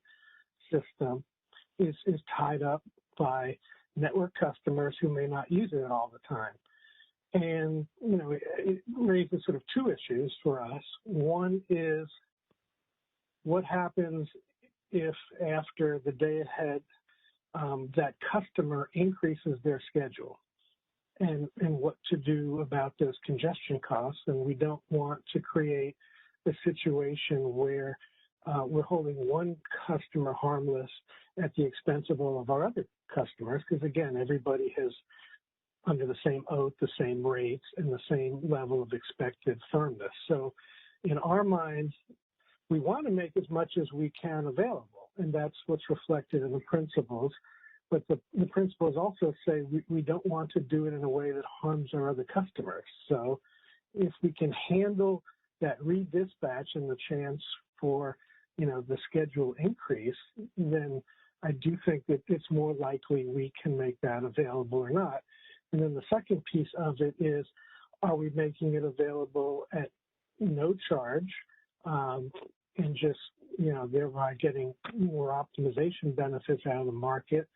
system, is tied up by network customers who may not use it all the time. And, it raises sort of two issues for us. One is what happens if after the day ahead that customer increases their schedule, and what to do about those congestion costs. And we don't want to create a situation where we're holding one customer harmless at the expense of all of our other customers, because again, everybody has under the same oath, the same rates, and the same level of expected firmness. So in our minds, we want to make as much as we can available, and that's what's reflected in the principles. But the principles also say we don't want to do it in a way that harms our other customers. So if we can handle that redispatch and the chance for, the schedule increase, then I do think that it's more likely we can make that available or not. And then the second piece of it is, are we making it available at no charge and just, thereby getting more optimization benefits out of the market?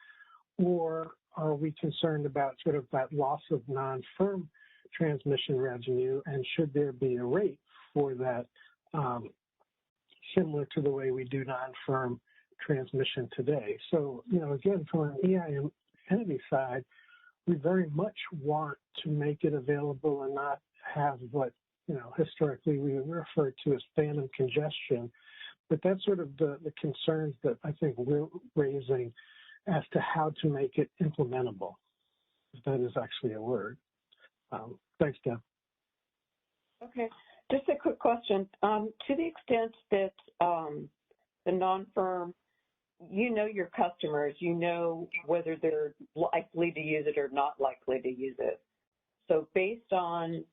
Or are we concerned about sort of that loss of non-firm transmission revenue, and should there be a rate for that similar to the way we do non-firm transmission today? So, again, from an EIM entity side, we very much want to make it available and not have what, historically we refer to as phantom congestion. But that's sort of the concerns that I think we're raising as to how to make it implementable, if that is actually a word. Thanks, Deb. Okay, just a quick question. To the extent that the non-firm, your customers, whether they're likely to use it or not likely to use it. So based on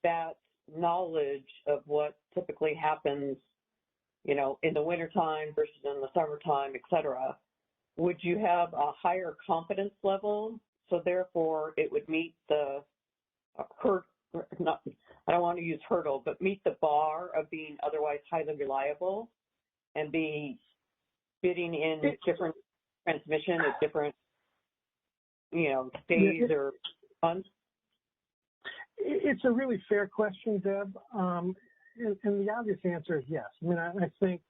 that knowledge of what typically happens, in the wintertime versus in the summertime, et cetera, would you have a higher confidence level? So therefore, it would meet the I don't want to use hurdle, but meet the bar of being otherwise highly reliable and be bidding in different transmission at different, days or months? It's a really fair question, Deb. And the obvious answer is yes. I mean, I think,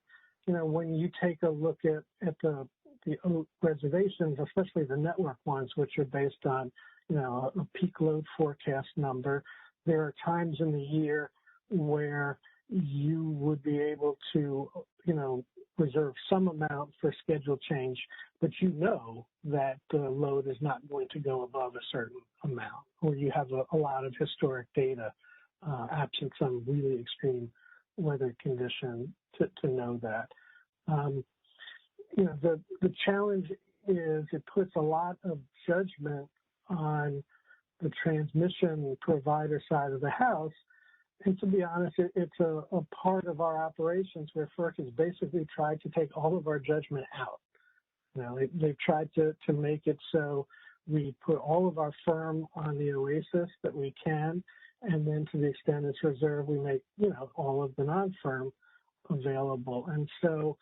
when you take a look at the reservations, especially the network ones, which are based on, a peak load forecast number, there are times in the year where you would be able to, reserve some amount for schedule change, but that the load is not going to go above a certain amount, or you have a lot of historic data, absent some really extreme weather condition to know that. The challenge is it puts a lot of judgment on the transmission provider side of the house. And to be honest, it's a part of our operations where FERC has basically tried to take all of our judgment out. They've tried to make it so we put all of our firm on the OASIS that we can, and then to the extent it's reserved, we make, all of the non-firm available. And so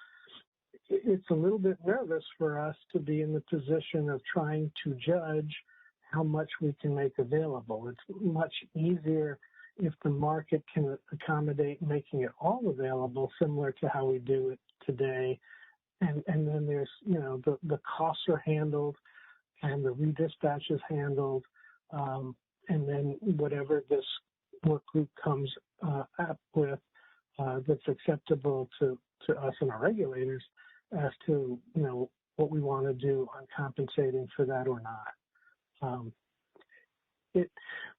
it's a little bit nervous for us to be in the position of trying to judge how much we can make available. It's much easier if the market can accommodate making it all available, similar to how we do it today. And then there's, the costs are handled and the redispatch is handled. And then whatever this work group comes up with that's acceptable to us and our regulators as to, what we want to do on compensating for that or not.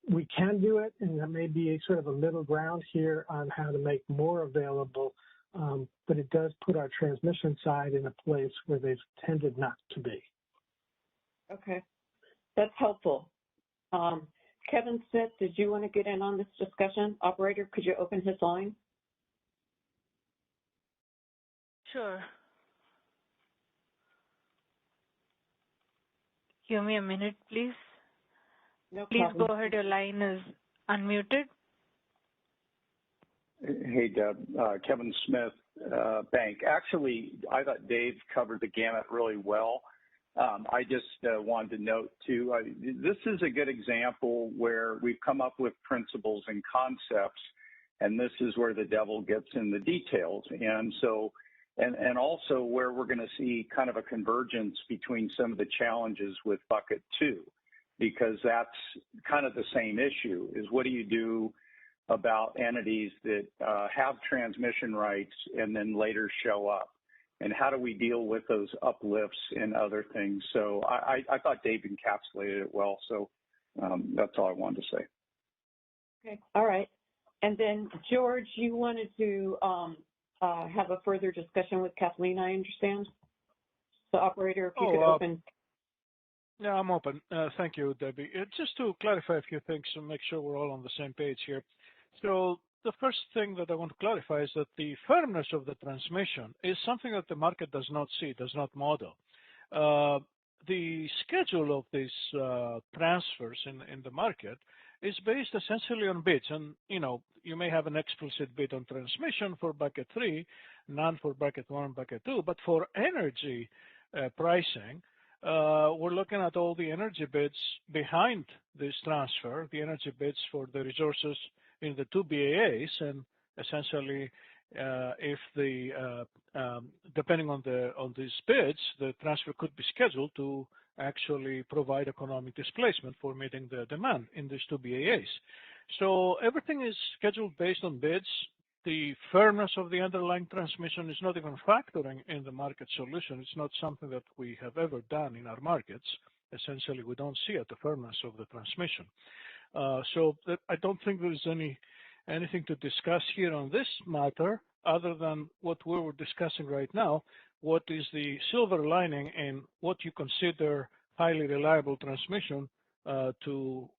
We can do it, and there may be sort of a middle ground here on how to make more available, but it does put our transmission side in a place where they've tended not to be. Okay, that's helpful. Kevin Smith, did you want to get in on this discussion? Operator, could you open his line? Sure. Give me a minute, please. No Please problem. go ahead. Your line is unmuted. Hey, Deb. Kevin Smith, Bank. Actually, I thought Dave covered the gamut really well. I just wanted to note, too, this is a good example where we've come up with principles and concepts, and this is where the devil gets in the details. And so, and also where we're going to see kind of a convergence between some of the challenges with bucket 2. Because that's kind of the same issue, is what do you do about entities that have transmission rights and then later show up? And how do we deal with those uplifts and other things? So I thought Dave encapsulated it well, so that's all I wanted to say. Okay, all right. And then, George, you wanted to have a further discussion with Kathleen, I understand? So, operator, if you could open. Yeah, I'm open. Thank you, Debbie. Just to clarify a few things and make sure we're all on the same page here. So the first thing that I want to clarify is that the firmness of the transmission is something that the market does not see, does not model. The schedule of these transfers in the market is based essentially on bids. And, you may have an explicit bid on transmission for bucket 3, none for bucket 1 and bucket 2. But for energy pricing, we're looking at all the energy bids behind this transfer, the energy bids for the resources in the 2 BAAs, and essentially, if the depending on these bids, the transfer could be scheduled to actually provide economic displacement for meeting the demand in these 2 BAAs. So everything is scheduled based on bids. The firmness of the underlying transmission is not even factoring in the market solution. It's not something that we have ever done in our markets. Essentially, we don't see the firmness of the transmission. So I don't think there's anything to discuss here on this matter other than what we were discussing right now. What is the silver lining in what you consider highly reliable transmission to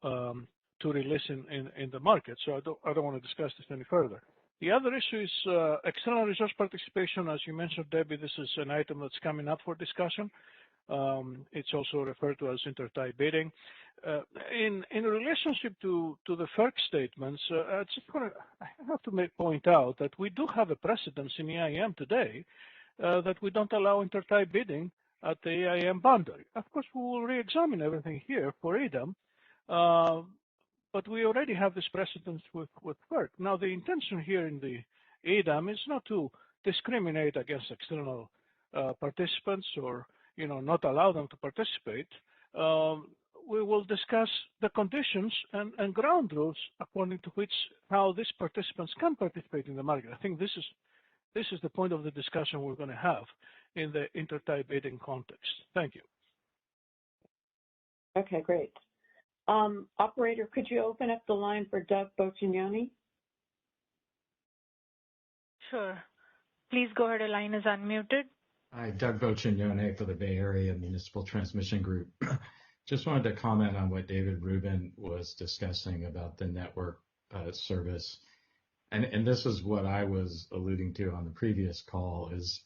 release in the market? So I don't want to discuss this any further. The other issue is external resource participation. As you mentioned, Debbie, this is an item that's coming up for discussion. It's also referred to as intertie bidding. In relationship to the FERC statements, I have to point out that we do have a precedence in EIM today that we don't allow intertie bidding at the EIM boundary. Of course, we will re-examine everything here for EDAM, but we already have this precedence with FERC. Now, the intention here in the EDAM is not to discriminate against external participants or not allow them to participate. We will discuss the conditions and ground rules according to which how these participants can participate in the market. I think this is the point of the discussion we're going to have in the intertie bidding context. Thank you. Okay, great. Operator, could you open up the line for Doug Boccioni? Sure. Please go ahead. The line is unmuted. Hi, Doug Boccioni for the Bay Area Municipal Transmission Group. Just wanted to comment on what David Rubin was discussing about the network service. And this is what I was alluding to on the previous call is,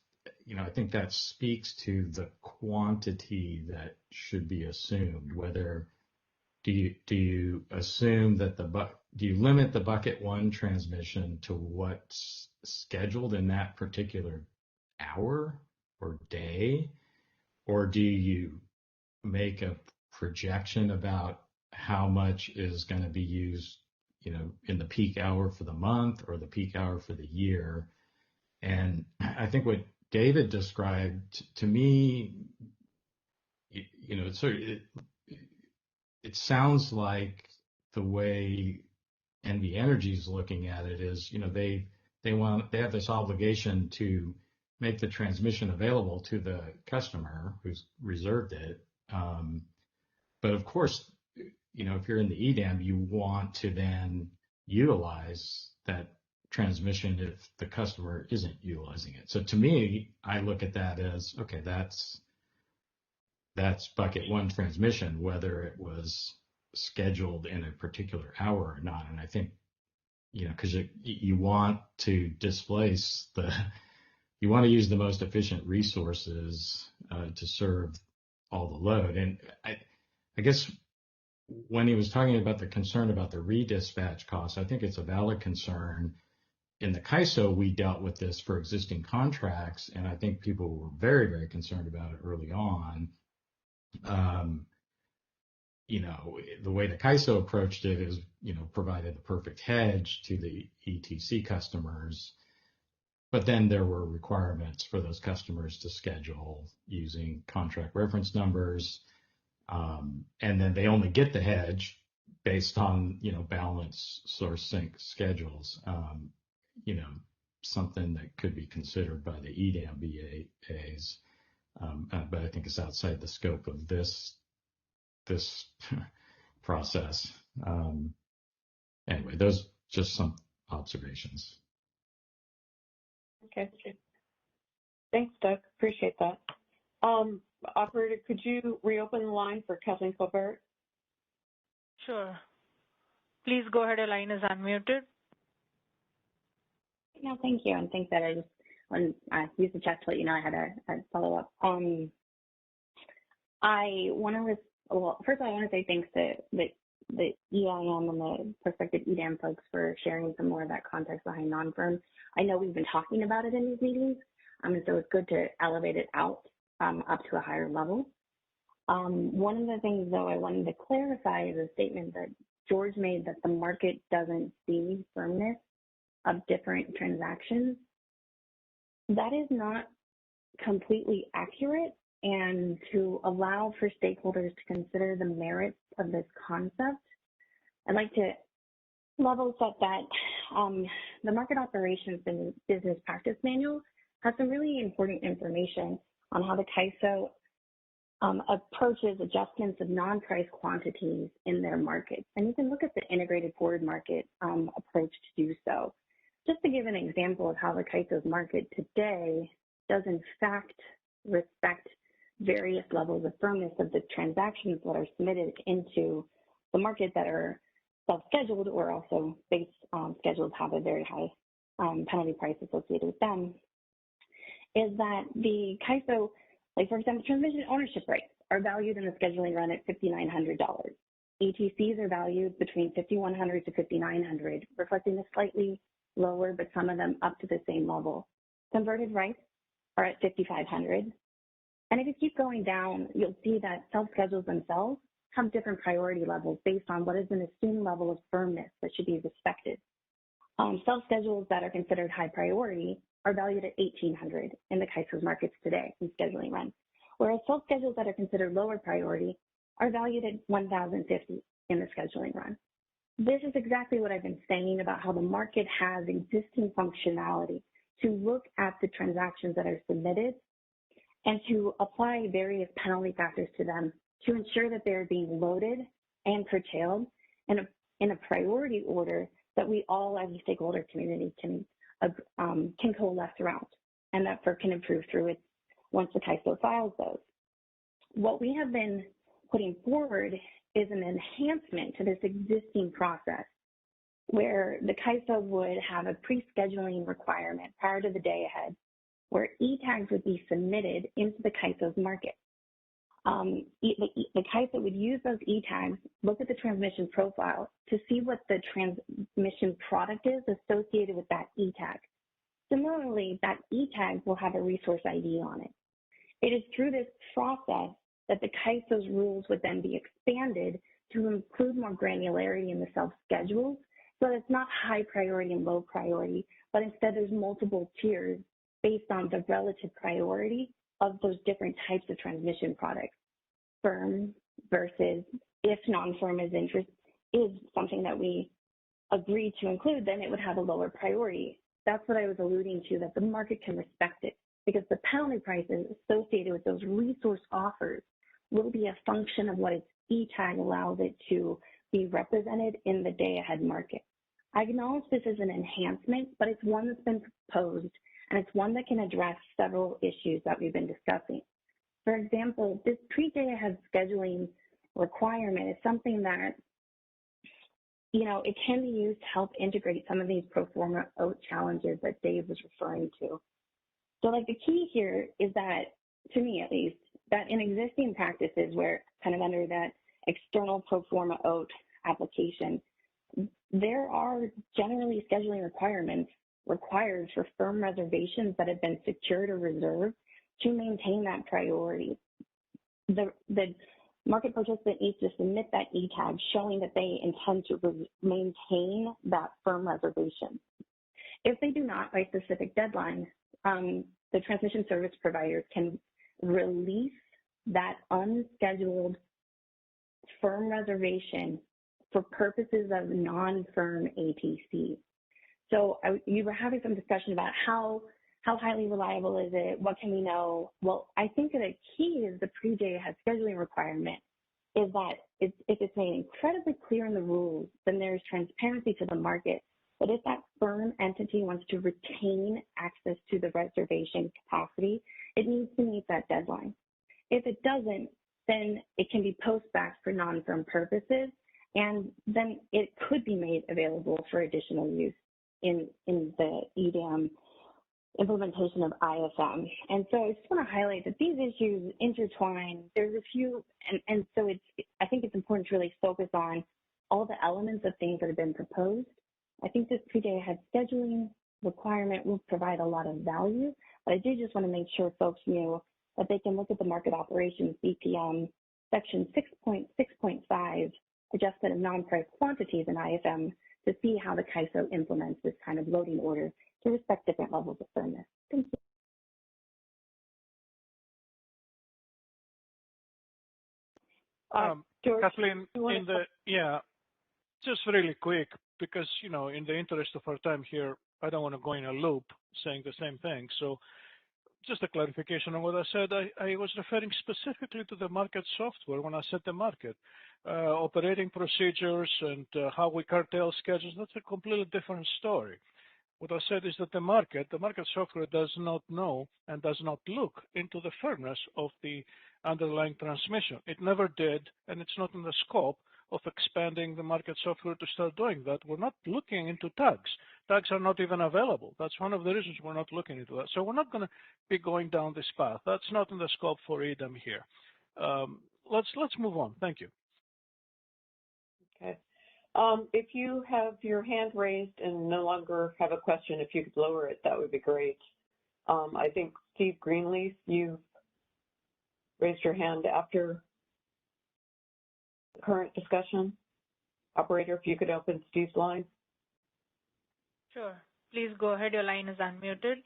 I think that speaks to the quantity that should be assumed. Whether do you assume that do you limit the bucket one transmission to what's scheduled in that particular hour or day, or do you make a projection about how much is going to be used, in the peak hour for the month or the peak hour for the year? And I think what David described to me, it sounds like the way NV Energy is looking at it is, they have this obligation to make the transmission available to the customer who's reserved it. But of course, if you're in the EDAM, you want to then utilize that transmission if the customer isn't utilizing it. So to me, I look at that as, okay, that's bucket one transmission, whether it was scheduled in a particular hour or not. And I think, because you want to displace you want to use the most efficient resources to serve all the load. And I guess when he was talking about the concern about the redispatch costs, I think it's a valid concern. In the CAISO, we dealt with this for existing contracts, and I think people were very, very concerned about it early on. The way the CAISO approached it is, provided the perfect hedge to the ETC customers, but then there were requirements for those customers to schedule using contract reference numbers. And then they only get the hedge based on, balance source sync schedules, something that could be considered by the EDAM BAs. But I think it's outside the scope of this process. Anyway, those just some observations. Okay. Thanks, Doug. Appreciate that. Operator, could you reopen the line for Kathleen Colbert? Sure. Please go ahead. The line is unmuted. No, thank you, and thanks that I just used the chat to let you know I had a follow-up. First I want to say thanks to the EIM and the prospective EDAM folks for sharing some more of that context behind non-firm. I know we've been talking about it in these meetings, and so it's good to elevate it out up to a higher level. One of the things, though, I wanted to clarify is a statement that George made that the market doesn't see firmness of different transactions. That is not completely accurate, and to allow for stakeholders to consider the merits of this concept, I'd like to level set that the Market Operations and Business Practice Manual has some really important information on how the CAISO approaches adjustments of non-price quantities in their markets. And you can look at the integrated forward market approach to do so. Just to give an example of how the CAISO's market today does in fact respect various levels of firmness of the transactions that are submitted into the market that are self-scheduled or also base scheduled have a very high penalty price associated with them, is that the CAISO Like, for example, transmission ownership rights are valued in the scheduling run at $5,900. ATCs are valued between $5,100 to $5,900, reflecting a slightly lower, but some of them up to the same level. Converted rights are at $5,500. And if you keep going down, you'll see that self-schedules themselves have different priority levels based on what is an assumed level of firmness that should be respected. Self-schedules that are considered high priority are valued at $1,800 in the CAISO's markets today in scheduling run, whereas self-schedules that are considered lower priority are valued at $1,050 in the scheduling run. This is exactly what I've been saying about how the market has existing functionality to look at the transactions that are submitted and to apply various penalty factors to them to ensure that they're being loaded and curtailed in a priority order that we all as a stakeholder community can coalesce around, and that FERC can improve through it once the CAISO files those. What we have been putting forward is an enhancement to this existing process where the CAISO would have a pre-scheduling requirement prior to the day ahead where e-tags would be submitted into the CAISO's market. The CAISO would use those e-tags, look at the transmission profile to see what the transmission product is associated with that e-tag. Similarly, that e-tag will have a resource ID on it. It is through this process that the CAISO's rules would then be expanded to include more granularity in the self-schedules, so that it's not high priority and low priority, but instead there's multiple tiers based on the relative priority of those different types of transmission products. Firm versus if non-firm is something that we agreed to include, then it would have a lower priority. That's what I was alluding to, that the market can respect it because the penalty prices associated with those resource offers will be a function of what its e-tag allows it to be represented in the day-ahead market. I acknowledge this is an enhancement, but it's one that's been proposed, and it's one that can address several issues that we've been discussing. For example, this pre-day-ahead scheduling requirement is something that, it can be used to help integrate some of these pro forma OAT challenges that Dave was referring to. So, the key here is that, to me at least, that in existing practices where kind of under that external pro forma OAT application, there are generally scheduling requirements required for firm reservations that have been secured or reserved to maintain that priority. The market participant needs to submit that e-tag showing that they intend to maintain that firm reservation. If they do not by specific deadline, the transmission service providers can release that unscheduled firm reservation for purposes of non-firm ATC. So you were having some discussion about how highly reliable is it? What can we know? Well, I think that a key is the pre-day-ahead scheduling requirement is that if it's made incredibly clear in the rules, then there's transparency to the market. But if that firm entity wants to retain access to the reservation capacity, it needs to meet that deadline. If it doesn't, then it can be post-backed for non-firm purposes, and then it could be made available for additional use in the EDAM implementation of IFM. And so I just want to highlight that these issues intertwine. There's a few, and so I think it's important to really focus on all the elements of things that have been proposed. I think this pre-day-ahead scheduling requirement will provide a lot of value, but I do just want to make sure folks knew that they can look at the market operations BPM section 6.6.5, adjustment of non-price quantities in IFM, to see how the CAISO implements this kind of loading order to respect different levels of firmness. Thank you. George, Kathleen, just really quick, because, in the interest of our time here, I don't want to go in a loop saying the same thing. So just a clarification on what I said. I was referring specifically to the market software when I said the market. Operating procedures and how we curtail schedules, that's a completely different story. What I said is that the market software does not know and does not look into the firmness of the underlying transmission. It never did, and it's not in the scope of expanding the market software to start doing that. We're not looking into tags. Tags are not even available. That's one of the reasons we're not looking into that. So we're not going to be going down this path. That's not in the scope for EDAM here. Let's move on. Thank you. Okay. If you have your hand raised and no longer have a question, if you could lower it, that would be great. I think Steve Greenleaf, you raised your hand after the current discussion. Operator, if you could open Steve's line. Sure. Please go ahead. Your line is unmuted.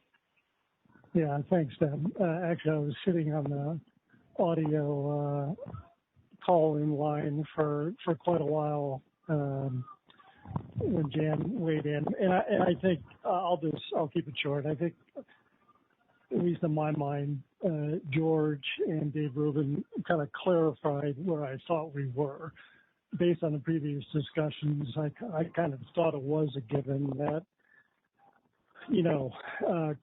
Yeah, thanks, Deb. Actually, I was sitting on the audio call-in line for quite a while when Jan weighed in, and I think I'll keep it short. I think, at least in my mind, George and Dave Rubin kind of clarified where I thought we were. Based on the previous discussions, I kind of thought it was a given that,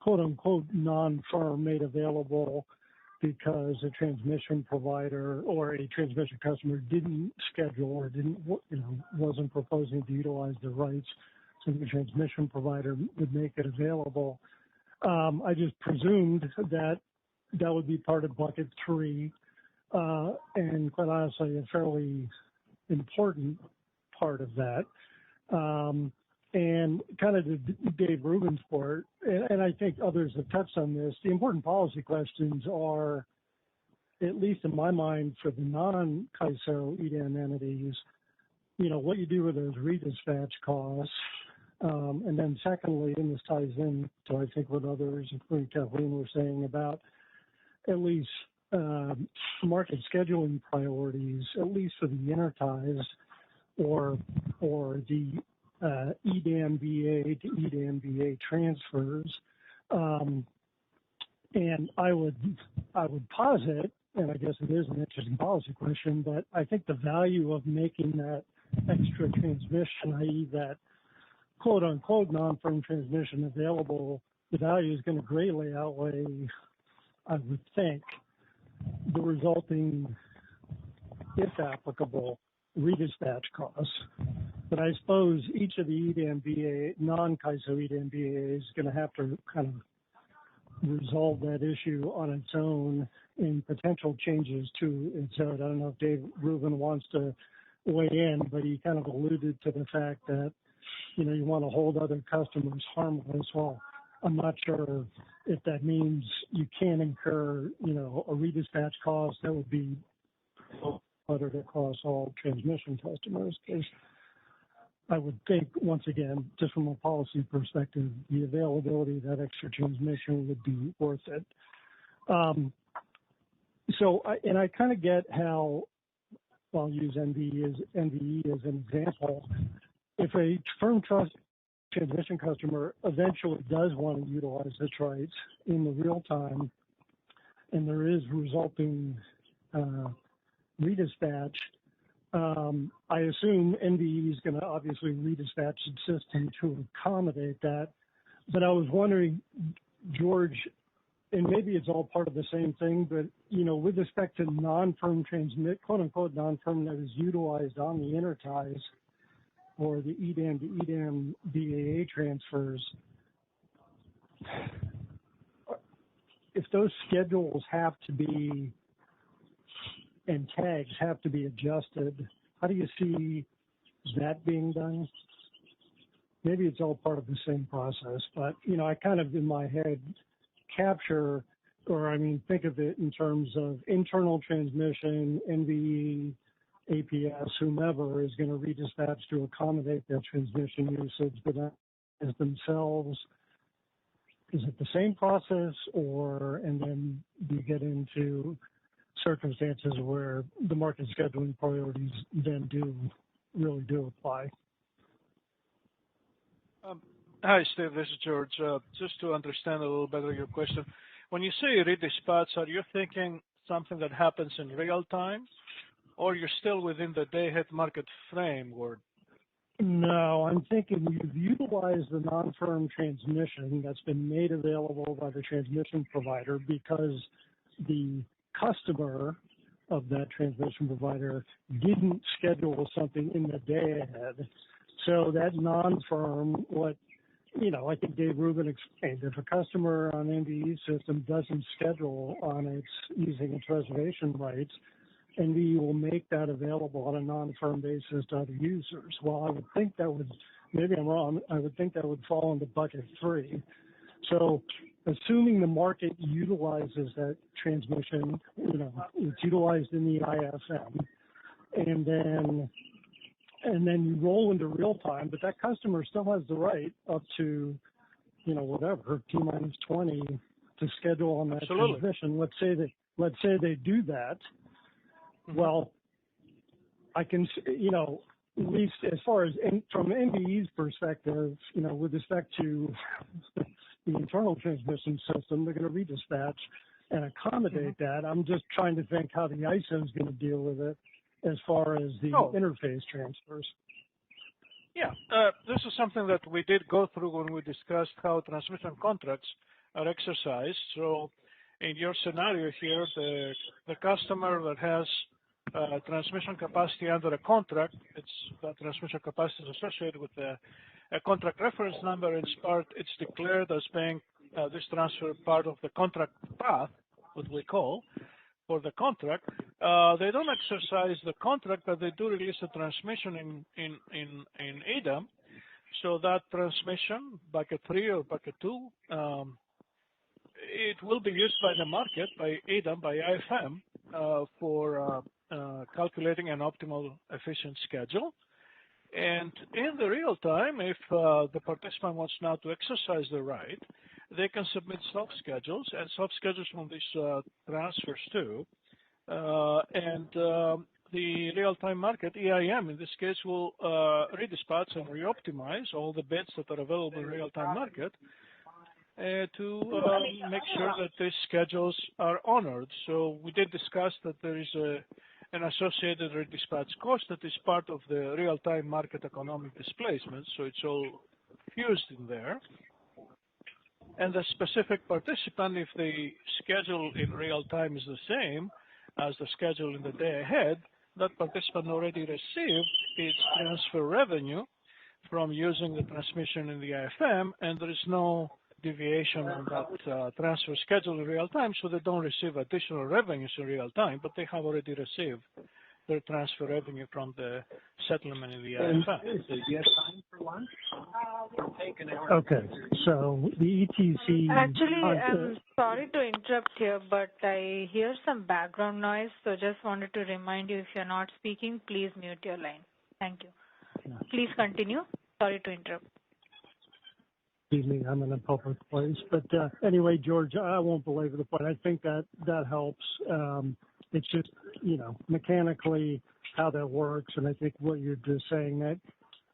quote unquote, non-firm made available because a transmission provider or a transmission customer didn't schedule or wasn't proposing to utilize their rights, so the transmission provider would make it available. I just presumed that would be part of bucket 3, and quite honestly, a fairly important part of that. And kind of to Dave Rubin's part, and I think others have touched on this, the important policy questions are, at least in my mind, for the non-CAISO EDAM entities, what you do with those redispatch costs. And then secondly, and this ties in to, I think, what others, including Kathleen, were saying about at least market scheduling priorities, at least for the interties or the EDAM BA to EDAM BA transfers. And I would posit, and I guess it is an interesting policy question, but I think the value of making that extra transmission, i.e. that quote unquote non-firm transmission available, the value is going to greatly outweigh, I would think, the resulting, if applicable, redispatch costs. But I suppose each of the EDAM BA, non-CAISO EDAM BA is going to have to kind of resolve that issue on its own in potential changes to it. So I don't know if Dave Rubin wants to weigh in, but he kind of alluded to the fact that, you want to hold other customers harmless. Well, I'm not sure if that means you can't incur, a redispatch cost that would be uttered across all transmission customers. Because I would think, once again, just from a policy perspective, the availability of that extra transmission would be worth it. I kind of get how, I'll use NVE as an example. If a firm trust transmission customer eventually does want to utilize its rights in the real time, and there is resulting redispatch, I assume NVE is going to obviously redispatch its system to accommodate that. But I was wondering, George, and maybe it's all part of the same thing, but, with respect to non-firm transmit, quote unquote, non-firm that is utilized on the interties or the EDAM to EDAM BAA transfers, if those schedules have to be and tags have to be adjusted, how do you see that being done? Maybe it's all part of the same process, but, I kind of in my head capture, think of it in terms of internal transmission, NVE, APS, whomever is going to redispatch to accommodate that transmission usage, but as themselves, is it the same process, and then you get into circumstances where the market scheduling priorities then really do apply? Hi, Steve. This is George. Just to understand a little better your question, when you say redispatch, are you thinking something that happens in real time, or you're still within the day-ahead market framework? No, I'm thinking you've utilized the non-firm transmission that's been made available by the transmission provider because the customer of that transmission provider didn't schedule something in the day ahead. So that non-firm, I think Dave Rubin explained, if a customer on NVE system doesn't schedule on its using its reservation rights, NVE will make that available on a non-firm basis to other users. Well, I would think that would, maybe I'm wrong, I would think that would fall into bucket 3. So assuming the market utilizes that transmission, it's utilized in the IFM, and then you roll into real time, but that customer still has the right up to, whatever, T-minus 20 to schedule on that Absolutely. transmission. Let's say they do that. Well, I can, at least as far as from NVE's perspective, with respect to the internal transmission system, they're going to redispatch and accommodate that. I'm just trying to think how the ISO is going to deal with it as far as the interface transfers. Yeah, this is something that we did go through when we discussed how transmission contracts are exercised. So in your scenario here, the customer that has transmission capacity under a contract, that transmission capacity is associated with a contract reference number. It's declared as being this transfer part of the contract path, what we call, for the contract. They don't exercise the contract, but they do release a transmission in EDAM. So that transmission, bucket 3 or bucket 2, it will be used by the market, by EDAM, by IFM, for calculating an optimal efficient schedule. And in the real time, if the participant wants now to exercise the right, they can submit sub-schedules and sub-schedules from these transfers too. And the real-time market, EIM in this case, will redispatch and reoptimize all the bids that are available in real-time market to make sure that these schedules are honored. So we did discuss that there is an associated redispatch cost that is part of the real-time market economic displacement, so it's all fused in there. And the specific participant, if the schedule in real time is the same as the schedule in the day ahead, that participant already received its transfer revenue from using the transmission in the IFM, and there is no deviation on that transfer schedule in real time, so they don't receive additional revenues in real time, but they have already received their transfer revenue from the settlement in the IFM. Yes, time for lunch? Okay, so the ETC... Actually, I'm sorry to interrupt here, but I hear some background noise, so just wanted to remind you, if you're not speaking, please mute your line. Thank you. Please continue. Sorry to interrupt. Excuse me, I'm in a public place. But anyway, George, I won't belabor the point. I think that helps. It's just, mechanically how that works. And I think what you're just saying, that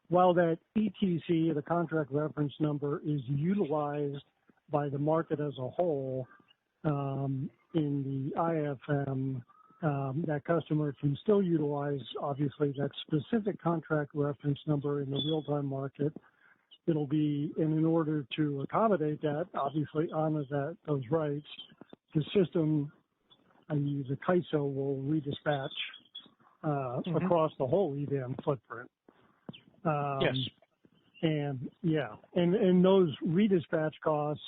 while that ETC, the contract reference number, is utilized by the market as a whole in the IFM, that customer can still utilize, obviously, that specific contract reference number in the real-time market. It'll be, and in order to accommodate that, obviously honor those rights, the system, i.e. the CAISO, will redispatch across the whole EDAM footprint. Yes. And those redispatch costs,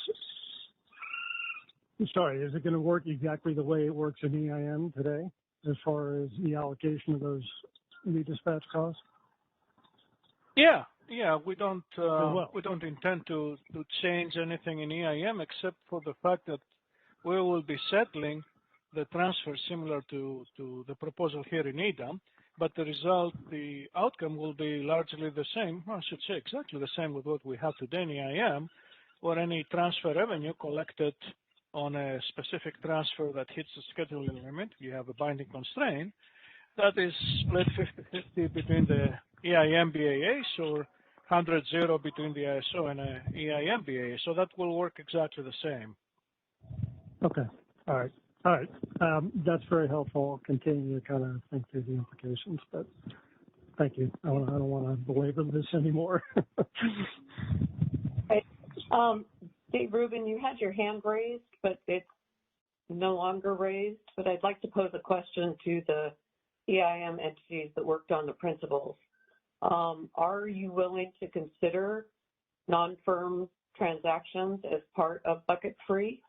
sorry, is it going to work exactly the way it works in EIM today, as far as the allocation of those redispatch costs? Yeah, we don't intend to change anything in EIM except for the fact that we will be settling the transfer similar to the proposal here in EDAM, but the outcome will be largely the same. I should say exactly the same with what we have today in EIM, where any transfer revenue collected on a specific transfer that hits the scheduling limit, you have a binding constraint, that is split 50-50 between the EIM BAAs or 100-0 between the ISO and EIM BAA. So that will work exactly the same. Okay. All right. That's very helpful. I'll continue to kind of think through the implications, but thank you. I don't want to belabor this anymore. Okay. Dave Rubin, you had your hand raised, but it's no longer raised, but I'd like to pose a question to the EIM entities that worked on the principles. Are you willing to consider non-firm transactions as part of bucket free?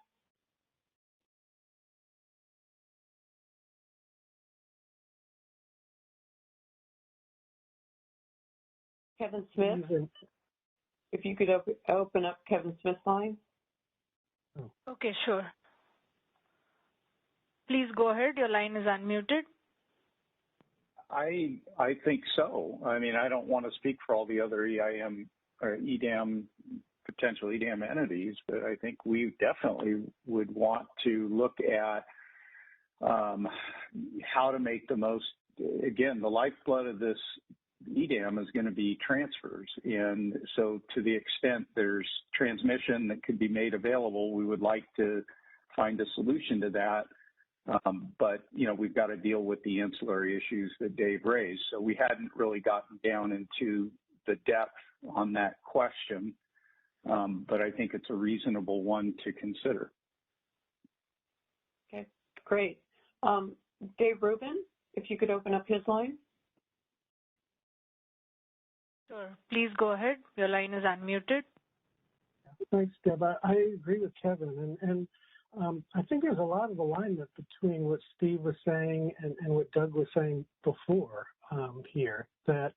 Kevin Smith, if you could open up Kevin Smith's line. Okay, sure. Please go ahead. Your line is unmuted. I think so. I mean, I don't want to speak for all the other EIM or EDAM, potential EDAM entities, but I think we definitely would want to look at how to make the most, again, the lifeblood of this EDAM is going to be transfers. And so to the extent there's transmission that could be made available, we would like to find a solution to that. But, you know, we've got to deal with the ancillary issues that Dave raised. So we hadn't really gotten down into the depth on that question, but I think it's a reasonable one to consider. Okay, great. Dave Rubin, if you could open up his line. Sure. Please go ahead. Your line is unmuted. Thanks, Deb. I agree with Kevin, and I think there's a lot of alignment between what Steve was saying and what Doug was saying before here, that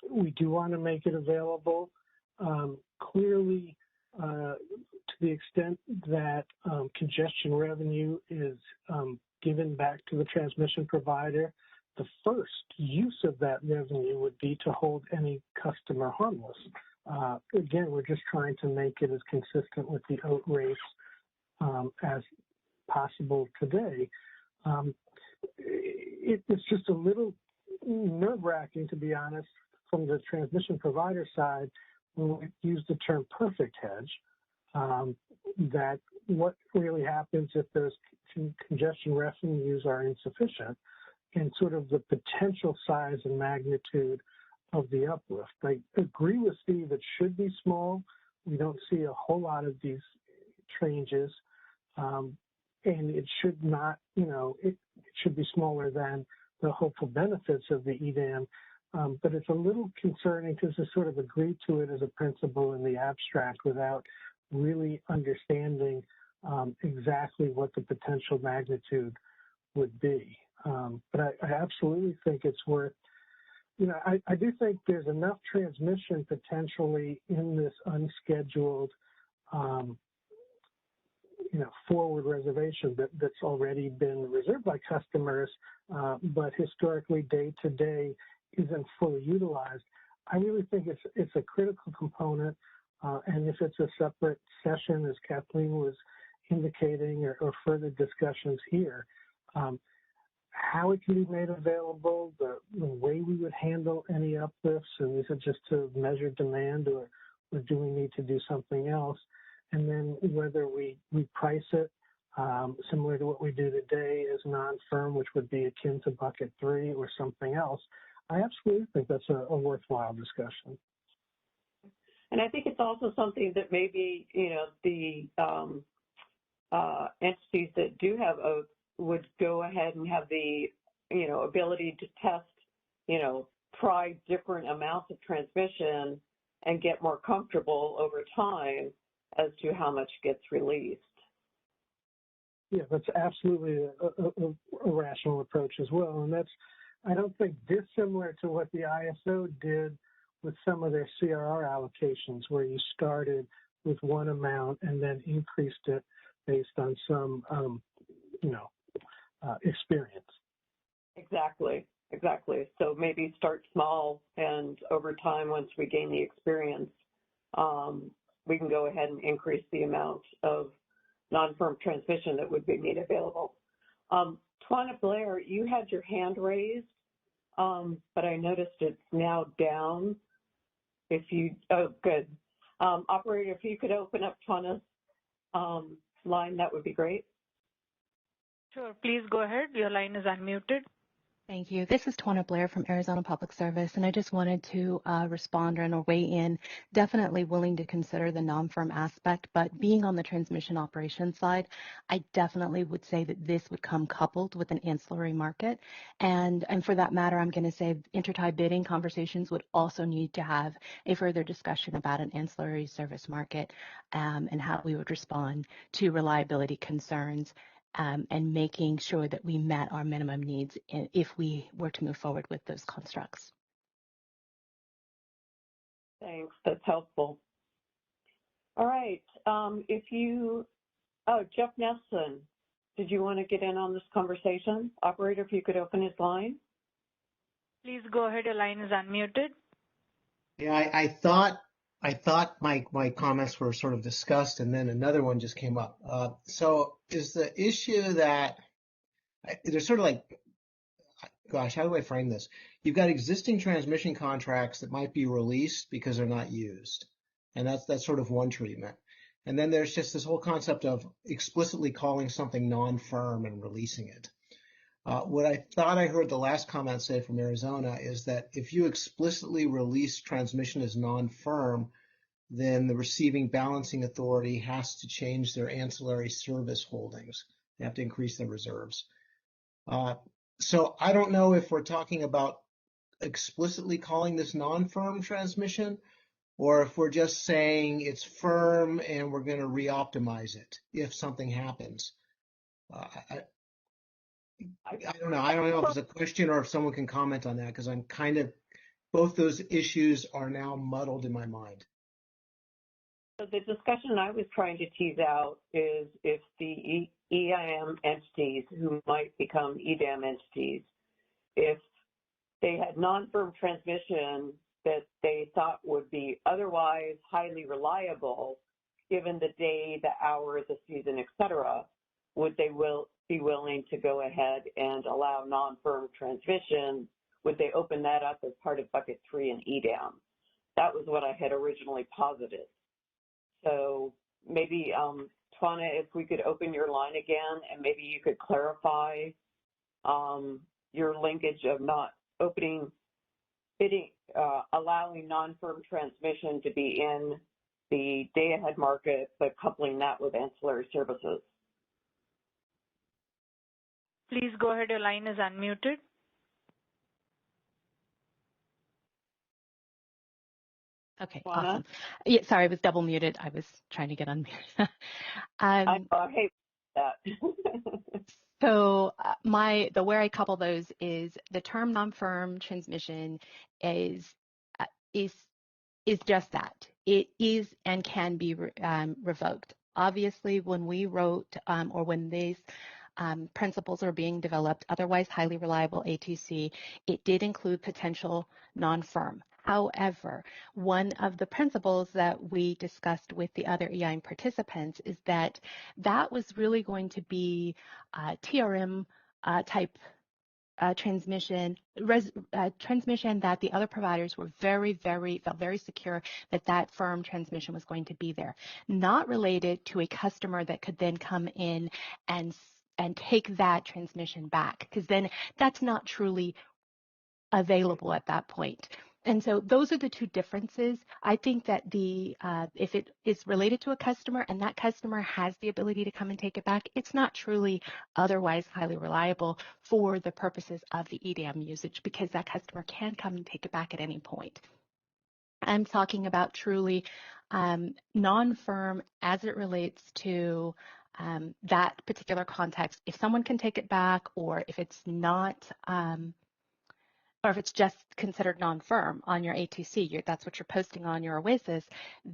we do want to make it available. Clearly, to the extent that congestion revenue is given back to the transmission provider, the first use of that revenue would be to hold any customer harmless. Again, we're just trying to make it as consistent with the OAT rates as possible today. It's just a little nerve-wracking, to be honest, from the transmission provider side when we use the term perfect hedge, that what really happens if those congestion revenues are insufficient, and sort of the potential size and magnitude of the uplift. I agree with Steve, it should be small. We don't see a whole lot of these changes, and it should not, you know, it should be smaller than the hopeful benefits of the EDAM, but it's a little concerning because to sort of agree to it as a principle in the abstract without really understanding exactly what the potential magnitude would be. But I absolutely think it's worth, you know, I do think there's enough transmission potentially in this unscheduled, you know, forward reservation that's already been reserved by customers, but historically day to day isn't fully utilized. I really think it's a critical component, and if it's a separate session, as Kathleen was indicating, or further discussions here, how it can be made available, the way we would handle any uplifts, and is it just to measure demand, or do we need to do something else? And then whether we price it similar to what we do today as non-firm, which would be akin to bucket 3 or something else. I absolutely think that's a worthwhile discussion. And I think it's also something that maybe, you know, the entities that do have OAT would go ahead and have the, you know, ability to test, you know, try different amounts of transmission and get more comfortable over time as to how much gets released. Yeah, that's absolutely a rational approach as well. And that's, I don't think, dissimilar to what the ISO did with some of their CRR allocations, where you started with one amount and then increased it based on some, you know, experience. Exactly. So maybe start small, and over time, once we gain the experience, we can go ahead and increase the amount of non-firm transmission that would be made available. Twana Blair, you had your hand raised, but I noticed it's now down. Good. Operator, if you could open up Twana's line, that would be great. Sure, please go ahead. Your line is unmuted. Thank you. This is Twana Blair from Arizona Public Service, and I just wanted to respond or weigh in. Definitely willing to consider the non-firm aspect, but being on the transmission operations side, I definitely would say that this would come coupled with an ancillary market. And for that matter, I'm going to say intertie bidding conversations would also need to have a further discussion about an ancillary service market and how we would respond to reliability concerns. And making sure that we met our minimum needs if we were to move forward with those constructs. Thanks, that's helpful. All right, Jeff Nelson, did you want to get in on this conversation? Operator, if you could open his line. Please go ahead, your line is unmuted. Yeah, I thought my comments were sort of discussed, and then another one just came up. So is the issue that there's sort of like, gosh, how do I frame this? You've got existing transmission contracts that might be released because they're not used, and that's sort of one treatment. And then there's just this whole concept of explicitly calling something non-firm and releasing it. What I thought I heard the last comment say from Arizona is that if you explicitly release transmission as non-firm, then the receiving balancing authority has to change their ancillary service holdings. They have to increase their reserves. So I don't know if we're talking about explicitly calling this non-firm transmission, or if we're just saying it's firm and we're going to re-optimize it if something happens. I don't know. I don't know if it's a question or if someone can comment on that, because I'm kind of, both those issues are now muddled in my mind. So the discussion I was trying to tease out is if the EIM entities who might become EDAM entities, if they had non-firm transmission that they thought would be otherwise highly reliable, given the day, the hour, the season, et cetera, would they be willing to go ahead and allow non-firm transmission? Would they open that up as part of bucket 3 in EDAM? That was what I had originally posited. So maybe, Twana, if we could open your line again, and maybe you could clarify your linkage of not allowing non-firm transmission to be in the day-ahead market, but coupling that with ancillary services. Please go ahead, your line is unmuted. Okay, awesome. Yeah, sorry, I was double muted. I was trying to get unmuted. I hate that. So where I couple those is the term non-firm transmission is just that. It is and can be revoked. Obviously, when we wrote or when these principles are being developed, otherwise highly reliable ATC, it did include potential non-firm. However, one of the principles that we discussed with the other EIM participants is that was really going to be TRM type transmission that the other providers were felt very secure that firm transmission was going to be there, not related to a customer that could then come in and take that transmission back, because then that's not truly available at that point. And so those are the two differences. I think that if it is related to a customer and that customer has the ability to come and take it back, it's not truly otherwise highly reliable for the purposes of the EDAM usage, because that customer can come and take it back at any point. I'm talking about truly non-firm as it relates to that particular context. If someone can take it back, or if it's not, or if it's just considered non-firm on your ATC, that's what you're posting on your OASIS,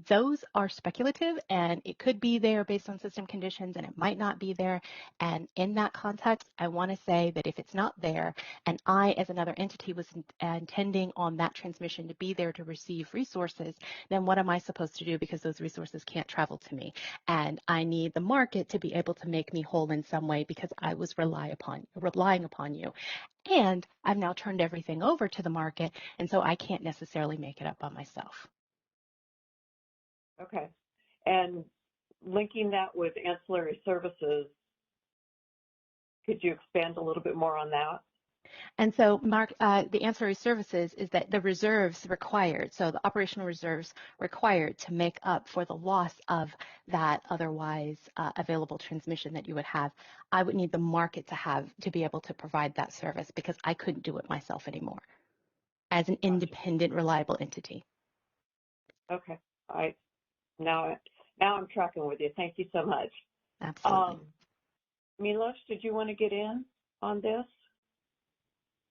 those are speculative, and it could be there based on system conditions, and it might not be there. And in that context, I want to say that if it's not there, and I, as another entity, was intending on that transmission to be there to receive resources, then what am I supposed to do? Because those resources can't travel to me. And I need the market to be able to make me whole in some way, because I was relying upon you. And I've now turned everything over to the market, and so I can't necessarily make it up by myself. Okay. And linking that with ancillary services, could you expand a little bit more on that? And so, Mark, the ancillary services is that the reserves required, so the operational reserves required to make up for the loss of that otherwise available transmission that you would have, I would need the market to be able to provide that service because I couldn't do it myself anymore as an independent, reliable entity. Okay. Now I'm tracking with you. Thank you so much. Absolutely. Milos, did you want to get in on this?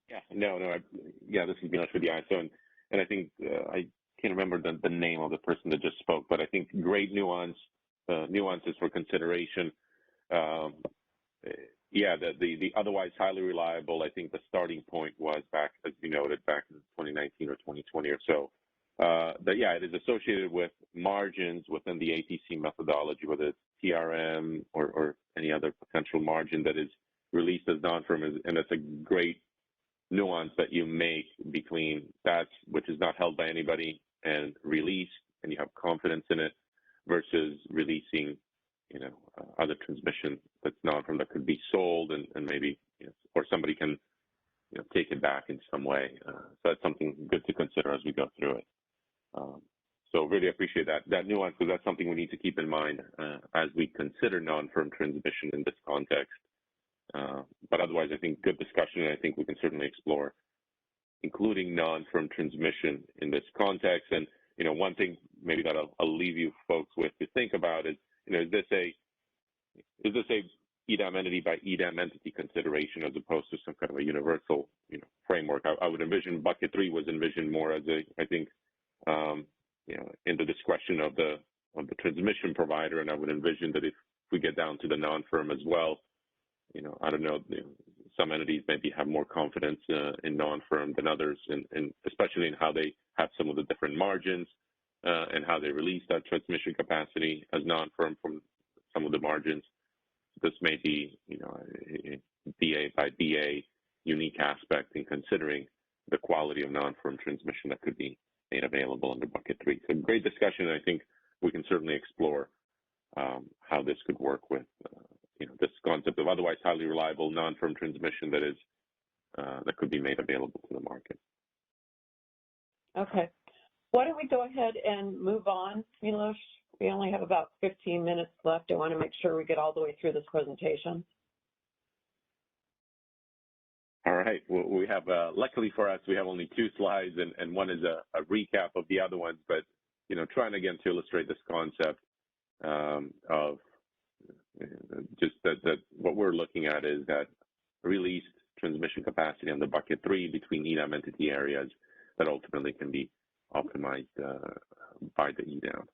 Yeah, this is Milos with the ISO, and I think I can't remember the name of the person that just spoke, but I think great nuances for consideration. The otherwise highly reliable, I think the starting point was back, as you noted, back in 2019 or 2020 or so. It is associated with margins within the ATC methodology, whether it's TRM or any other potential margin that is released as non-firm, and that's a great nuance that you make between that which is not held by anybody and released, and you have confidence in it, versus releasing, other transmission that's non-firm that could be sold and maybe, or somebody can, take it back in some way. So that's something good to consider as we go through it. So really appreciate that nuance, because that's something we need to keep in mind as we consider non-firm transmission in this context. But otherwise, I think good discussion, and I think we can certainly explore including non-firm transmission in this context. And, one thing maybe that I'll leave you folks with to think about is, is this a EDAM entity by EDAM entity consideration as opposed to some kind of a universal, framework? I would envision bucket 3 was envisioned more as in the discretion of the transmission provider, and I would envision that if we get down to the non-firm as well, I don't know, some entities maybe have more confidence in non-firm than others, and especially in how they have some of the different margins and how they release that transmission capacity as non-firm from some of the margins. This may be, a BA by BA unique aspect in considering the quality of non-firm transmission that could be made available under bucket 3. So great discussion, and I think we can certainly explore how this could work with this concept of otherwise highly reliable non-firm transmission that could be made available to the market. Okay. Why don't we go ahead and move on, Milos? We only have about 15 minutes left. I want to make sure we get all the way through this presentation. All right. Well, we have, luckily for us, we have only 2 slides, and one is a recap of the other ones, but, trying again to illustrate this concept of just that what we're looking at is that released transmission capacity on the bucket 3 between EDAM entity areas that ultimately can be optimized by the EDAM.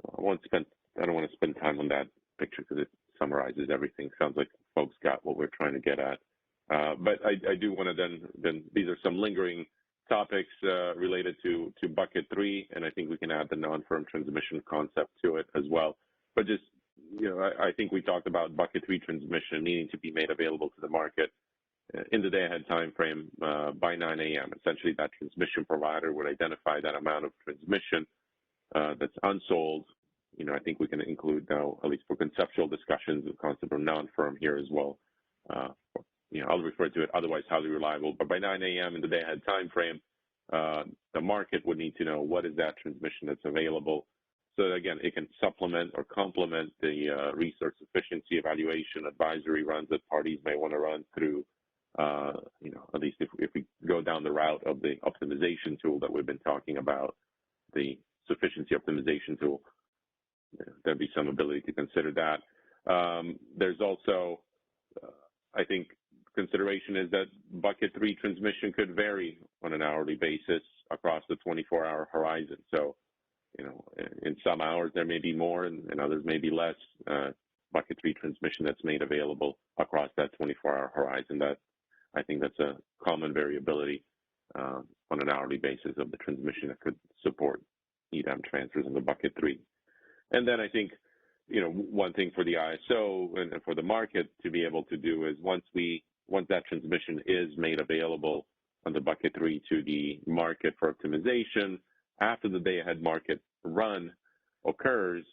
I don't want to spend time on that picture because it summarizes everything. Sounds like folks got what we're trying to get at. But I do want to then these are some lingering topics related to bucket 3, and I think we can add the non-firm transmission concept to it as well. But just, I think we talked about bucket 3 transmission needing to be made available to the market in the day-ahead time frame by 9 a.m. Essentially, that transmission provider would identify that amount of transmission that's unsold. I think we can include now, at least for conceptual discussions, the concept of non-firm here as well. I'll refer to it otherwise highly reliable, but by 9 a.m. in the day-ahead time frame, the market would need to know what is that transmission that's available. So that, again, it can supplement or complement the resource efficiency evaluation advisory runs that parties may want to run through, at least if we go down the route of the optimization tool that we've been talking about, the sufficiency optimization tool, there'd be some ability to consider that. There's also, I think, consideration is that bucket 3 transmission could vary on an hourly basis across the 24-hour horizon. So, in some hours there may be more and others may be less bucket 3 transmission that's made available across that 24-hour horizon. That, I think that's a common variability on an hourly basis of the transmission that could support EDAM transfers in the bucket 3. And then I think, one thing for the ISO and for the market to be able to do is once that transmission is made available on the bucket 3 to the market for optimization, after the day-ahead market run occurs,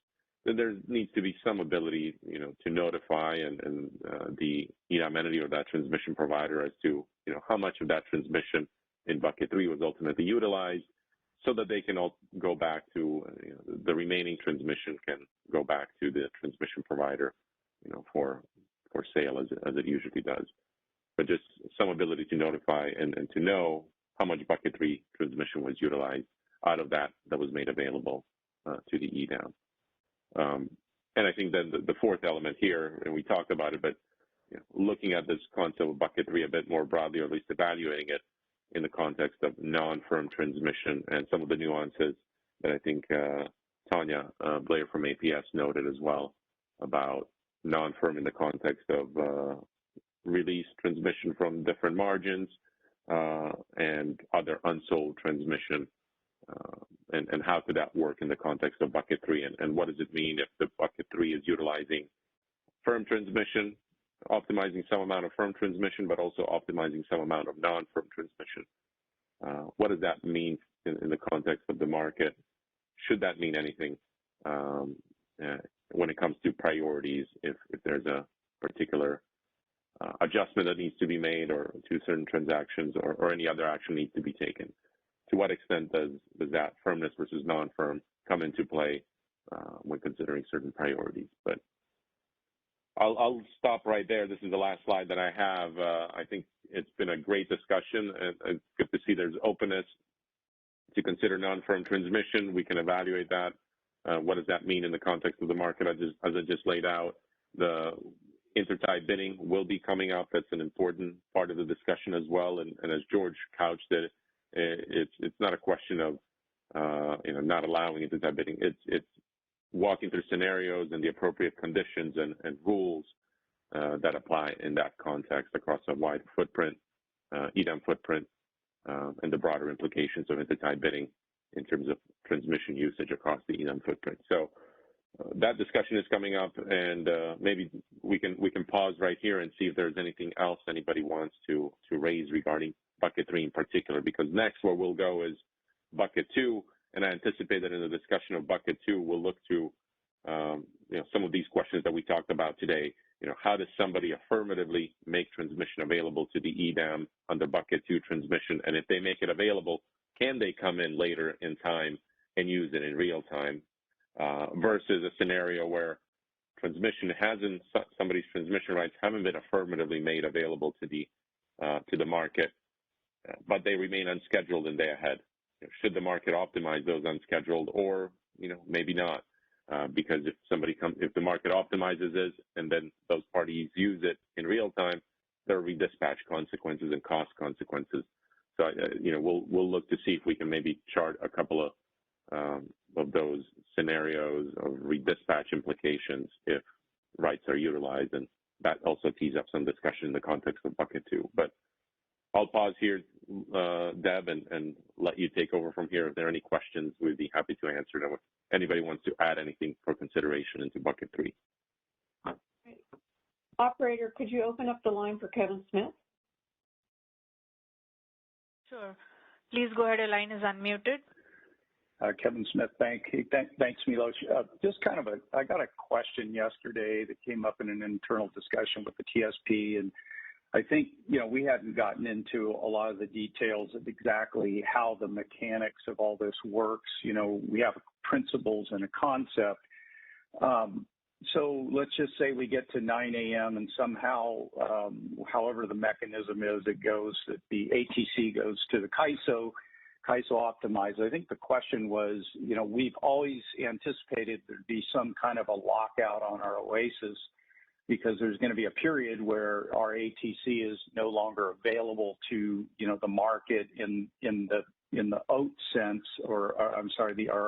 there needs to be some ability, to notify and the EDAM entity or that transmission provider as to, how much of that transmission in bucket 3 was ultimately utilized, so that they can all go back to the remaining transmission can go back to the transmission provider, for sale as it usually does. But just some ability to notify and to know how much bucket 3 transmission was utilized out of that was made available to the EDAM. And I think then the fourth element here, and we talked about it, but looking at this concept of bucket 3 a bit more broadly, or at least evaluating it in the context of non-firm transmission and some of the nuances that I think Tanya Blair from APS noted as well about non-firm in the context of released transmission from different margins and other unsold transmission. And how could that work in the context of bucket 3? And what does it mean if the bucket 3 is utilizing firm transmission, optimizing some amount of firm transmission, but also optimizing some amount of non-firm transmission? What does that mean in the context of the market? Should that mean anything when it comes to priorities, if there's a particular adjustment that needs to be made or to certain transactions or any other action needs to be taken? To what extent does that firmness versus non-firm come into play when considering certain priorities? But I'll stop right there. This is the last slide that I have. I think it's been a great discussion, and it's good to see there's openness to consider non-firm transmission. We can evaluate that. What does that mean in the context of the market? As I just laid out, the intertie bidding will be coming up. That's an important part of the discussion as well. And as George couched it, it's not a question of not allowing intertie bidding. It's walking through scenarios and the appropriate conditions and rules that apply in that context across a wide footprint, EDAM footprint, and the broader implications of intertie bidding in terms of transmission usage across the EDAM footprint. So that discussion is coming up, and maybe we can pause right here and see if there's anything else anybody wants to raise regarding bucket 3 in particular, because next where we'll go is bucket 2, and I anticipate that in the discussion of bucket 2, we'll look to some of these questions that we talked about today. How does somebody affirmatively make transmission available to the EDAM under bucket 2 transmission? And if they make it available, can they come in later in time and use it in real time versus a scenario where somebody's transmission rights haven't been affirmatively made available to the market, but they remain unscheduled and day ahead? Should the market optimize those unscheduled, or maybe not? Because if the market optimizes it and then those parties use it in real time, there will be dispatch consequences and cost consequences. So we'll look to see if we can maybe chart a couple of those scenarios of redispatch implications if rights are utilized, and that also tees up some discussion in the context of bucket 2. But I'll pause here, Deb, and let you take over from here. If there are any questions, we'd be happy to answer them. If anybody wants to add anything for consideration into bucket 3. Operator, could you open up the line for Kevin Smith? Sure. Please go ahead. Your line is unmuted. Kevin Smith, Bank. Hey, thanks, Milos. I got a question yesterday that came up in an internal discussion with the TSP, and I think, we hadn't gotten into a lot of the details of exactly how the mechanics of all this works. We have principles and a concept. So let's just say we get to 9 a.m. and somehow, however the mechanism is, it goes that the ATC goes to the CAISO optimized. I think the question was, we've always anticipated there'd be some kind of a lockout on our OASIS because there's going to be a period where our ATC is no longer available to, the market in the OAT sense, our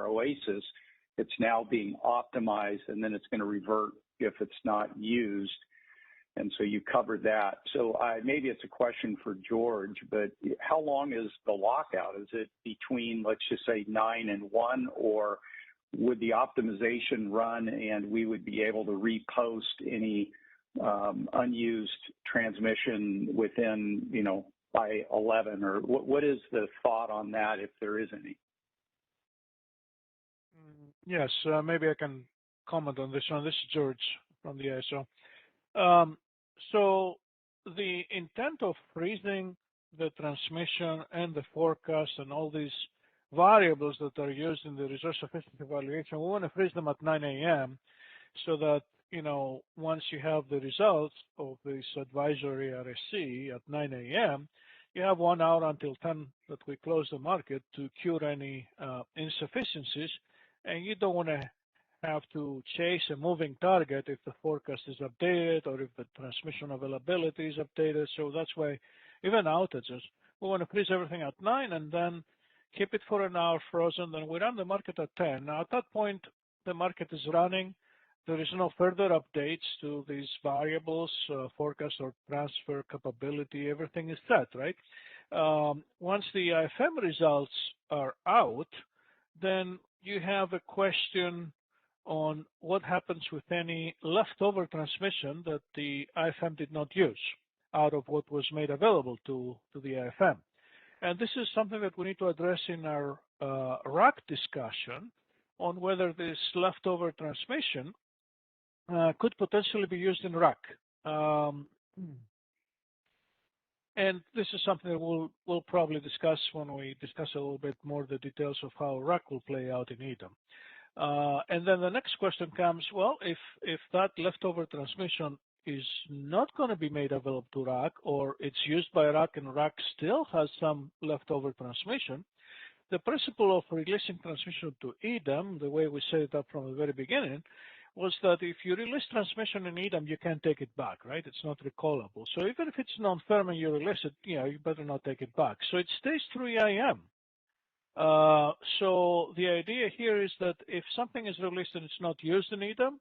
OASIS. It's now being optimized, and then it's going to revert if it's not used. And so you covered that. So maybe it's a question for George, but how long is the lockout? Is it between, let's just say, 9 and 1, or would the optimization run and we would be able to repost any unused transmission within, by 11? Or what is the thought on that, if there is any? Yes, maybe I can comment on this one. This is George from the ISO. So the intent of freezing the transmission and the forecast and all these variables that are used in the resource efficiency evaluation, we want to freeze them at 9 a.m. so that, once you have the results of this advisory RSC at 9 a.m., you have 1 hour until 10 that we close the market to cure any insufficiencies, and you don't want to have to chase a moving target if the forecast is updated or if the transmission availability is updated. So that's why even outages, we want to freeze everything at 9 and then keep it for an hour frozen. Then we run the market at 10. Now, at that point, the market is running. There is no further updates to these variables, forecast or transfer capability. Everything is set, right? Once the IFM results are out, then you have a question on what happens with any leftover transmission that the IFM did not use out of what was made available to the IFM. And this is something that we need to address in our RAC discussion on whether this leftover transmission could potentially be used in RAC. And this is something that we'll probably discuss when we discuss a little bit more the details of how RAC will play out in EDAM. And then the next question comes, well, if that leftover transmission is not going to be made available to RAC, or it's used by RAC and RAC still has some leftover transmission, the principle of releasing transmission to EDAM, the way we set it up from the very beginning, was that if you release transmission in EDAM, you can't take it back, right? It's not recallable. So even if it's non-firm and you release it, you better not take it back. So it stays through EIM. So the idea here is that if something is released and it's not used in EDAM,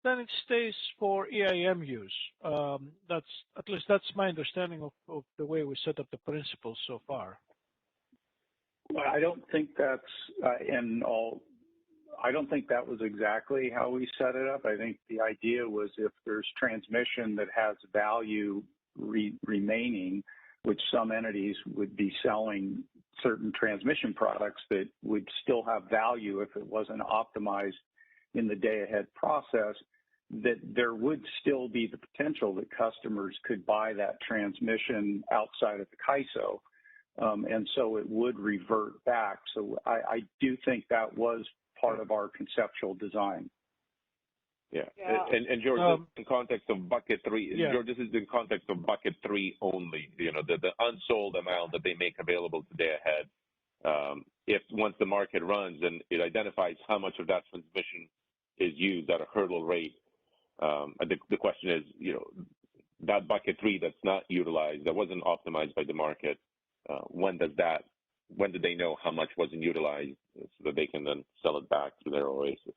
then it stays for EIM use. At least that's my understanding of the way we set up the principles so far. Well, I don't think that's I don't think that was exactly how we set it up. I think the idea was if there's transmission that has value remaining, which some entities would be selling certain transmission products that would still have value if it wasn't optimized in the day-ahead process, that there would still be the potential that customers could buy that transmission outside of the CAISO, and so it would revert back. So I do think that was part of our conceptual design. Yeah. And George, this is in context of bucket 3. Yeah. George, this is in context of bucket 3 only. The unsold amount that they make available today ahead. If once the market runs and it identifies how much of that transmission is used at a hurdle rate, the question is, that bucket 3 that's not utilized, that wasn't optimized by the market, when do they know how much wasn't utilized so that they can then sell it back to their oasis?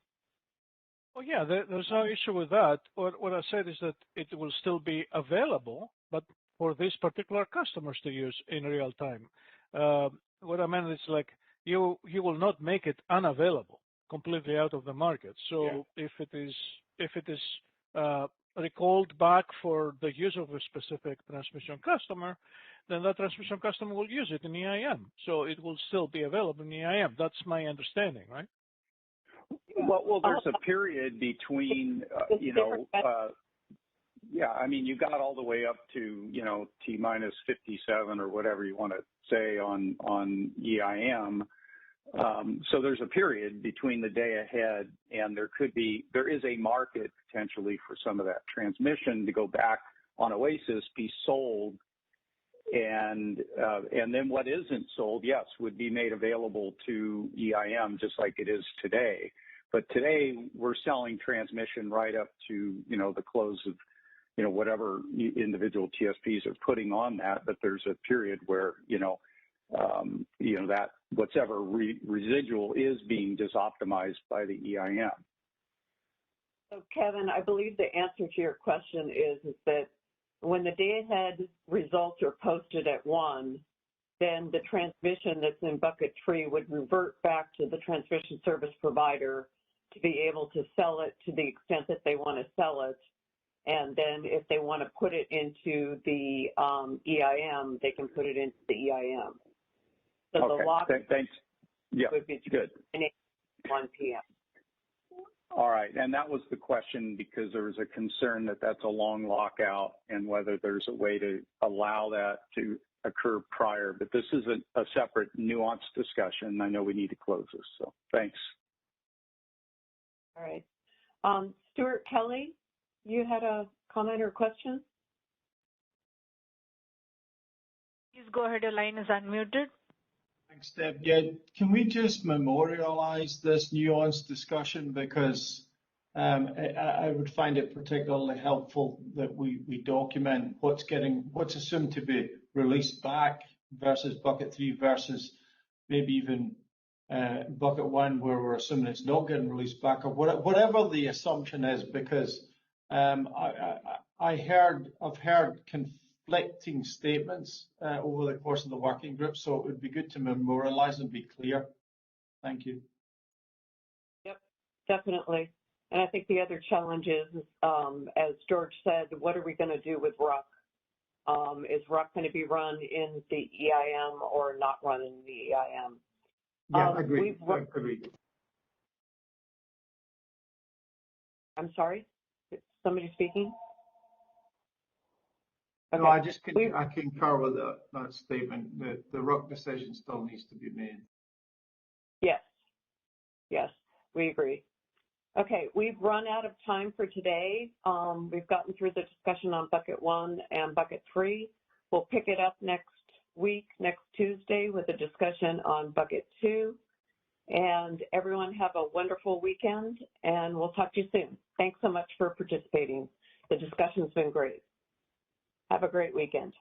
Well, yeah, there's no issue with that. What I said is that it will still be available, but for these particular customers to use in real time. What I meant is like you will not make it unavailable, completely out of the market. So if it is recalled back for the use of a specific transmission customer, then that transmission customer will use it in EIM. So it will still be available in EIM. That's my understanding, right? Well, there's a period between, I mean, you got all the way up to, T minus 57 or whatever you want to say on EIM. So there's a period between the day ahead and there is a market potentially for some of that transmission to go back on Oasis, be sold, and then what isn't sold, yes, would be made available to EIM just like it is today. But today we're selling transmission right up to, the close of, whatever individual TSPs are putting on that. But there's a period where, that whatever residual is being disoptimized by the EIM. So Kevin, I believe the answer to your question is that when the day-ahead results are posted at 1, then the transmission that's in bucket 3 would revert back to the transmission service provider to be able to sell it to the extent that they want to sell it. And then if they want to put it into the EIM, they can put it into the EIM. So okay. The lock thanks. Yeah, would be good. 1 p.m. All right, and that was the question because there was a concern that that's a long lockout and whether there's a way to allow that to occur prior. But this is a separate nuanced discussion. I know we need to close this, so thanks. All right. Stuart Kelly, you had a comment or question? Please go ahead. Your line is unmuted. Thanks, Deb. Yeah, can we just memorialize this nuanced discussion because I would find it particularly helpful that we document what's assumed to be released back versus bucket 3 versus maybe even bucket 1 where we're assuming it's not getting released back or whatever the assumption is, because I've heard conflicting statements over the course of the working group, so it would be good to memorialize and be clear. Thank you. Yep, definitely. And I think the other challenge is, as George said, what are we going to do with RUC? Is RUC going to be run in the EIM or not run in the EIM? Yeah, agreed. I'm sorry? Is somebody speaking? Okay. No, I concur with that statement. The RUC decision still needs to be made. Yes, we agree. Okay, we've run out of time for today. We've gotten through the discussion on bucket 1 and bucket 3. We'll pick it up next week, next Tuesday, with a discussion on bucket 2. And everyone have a wonderful weekend, and we'll talk to you soon. Thanks so much for participating. The discussion's been great. Have a great weekend.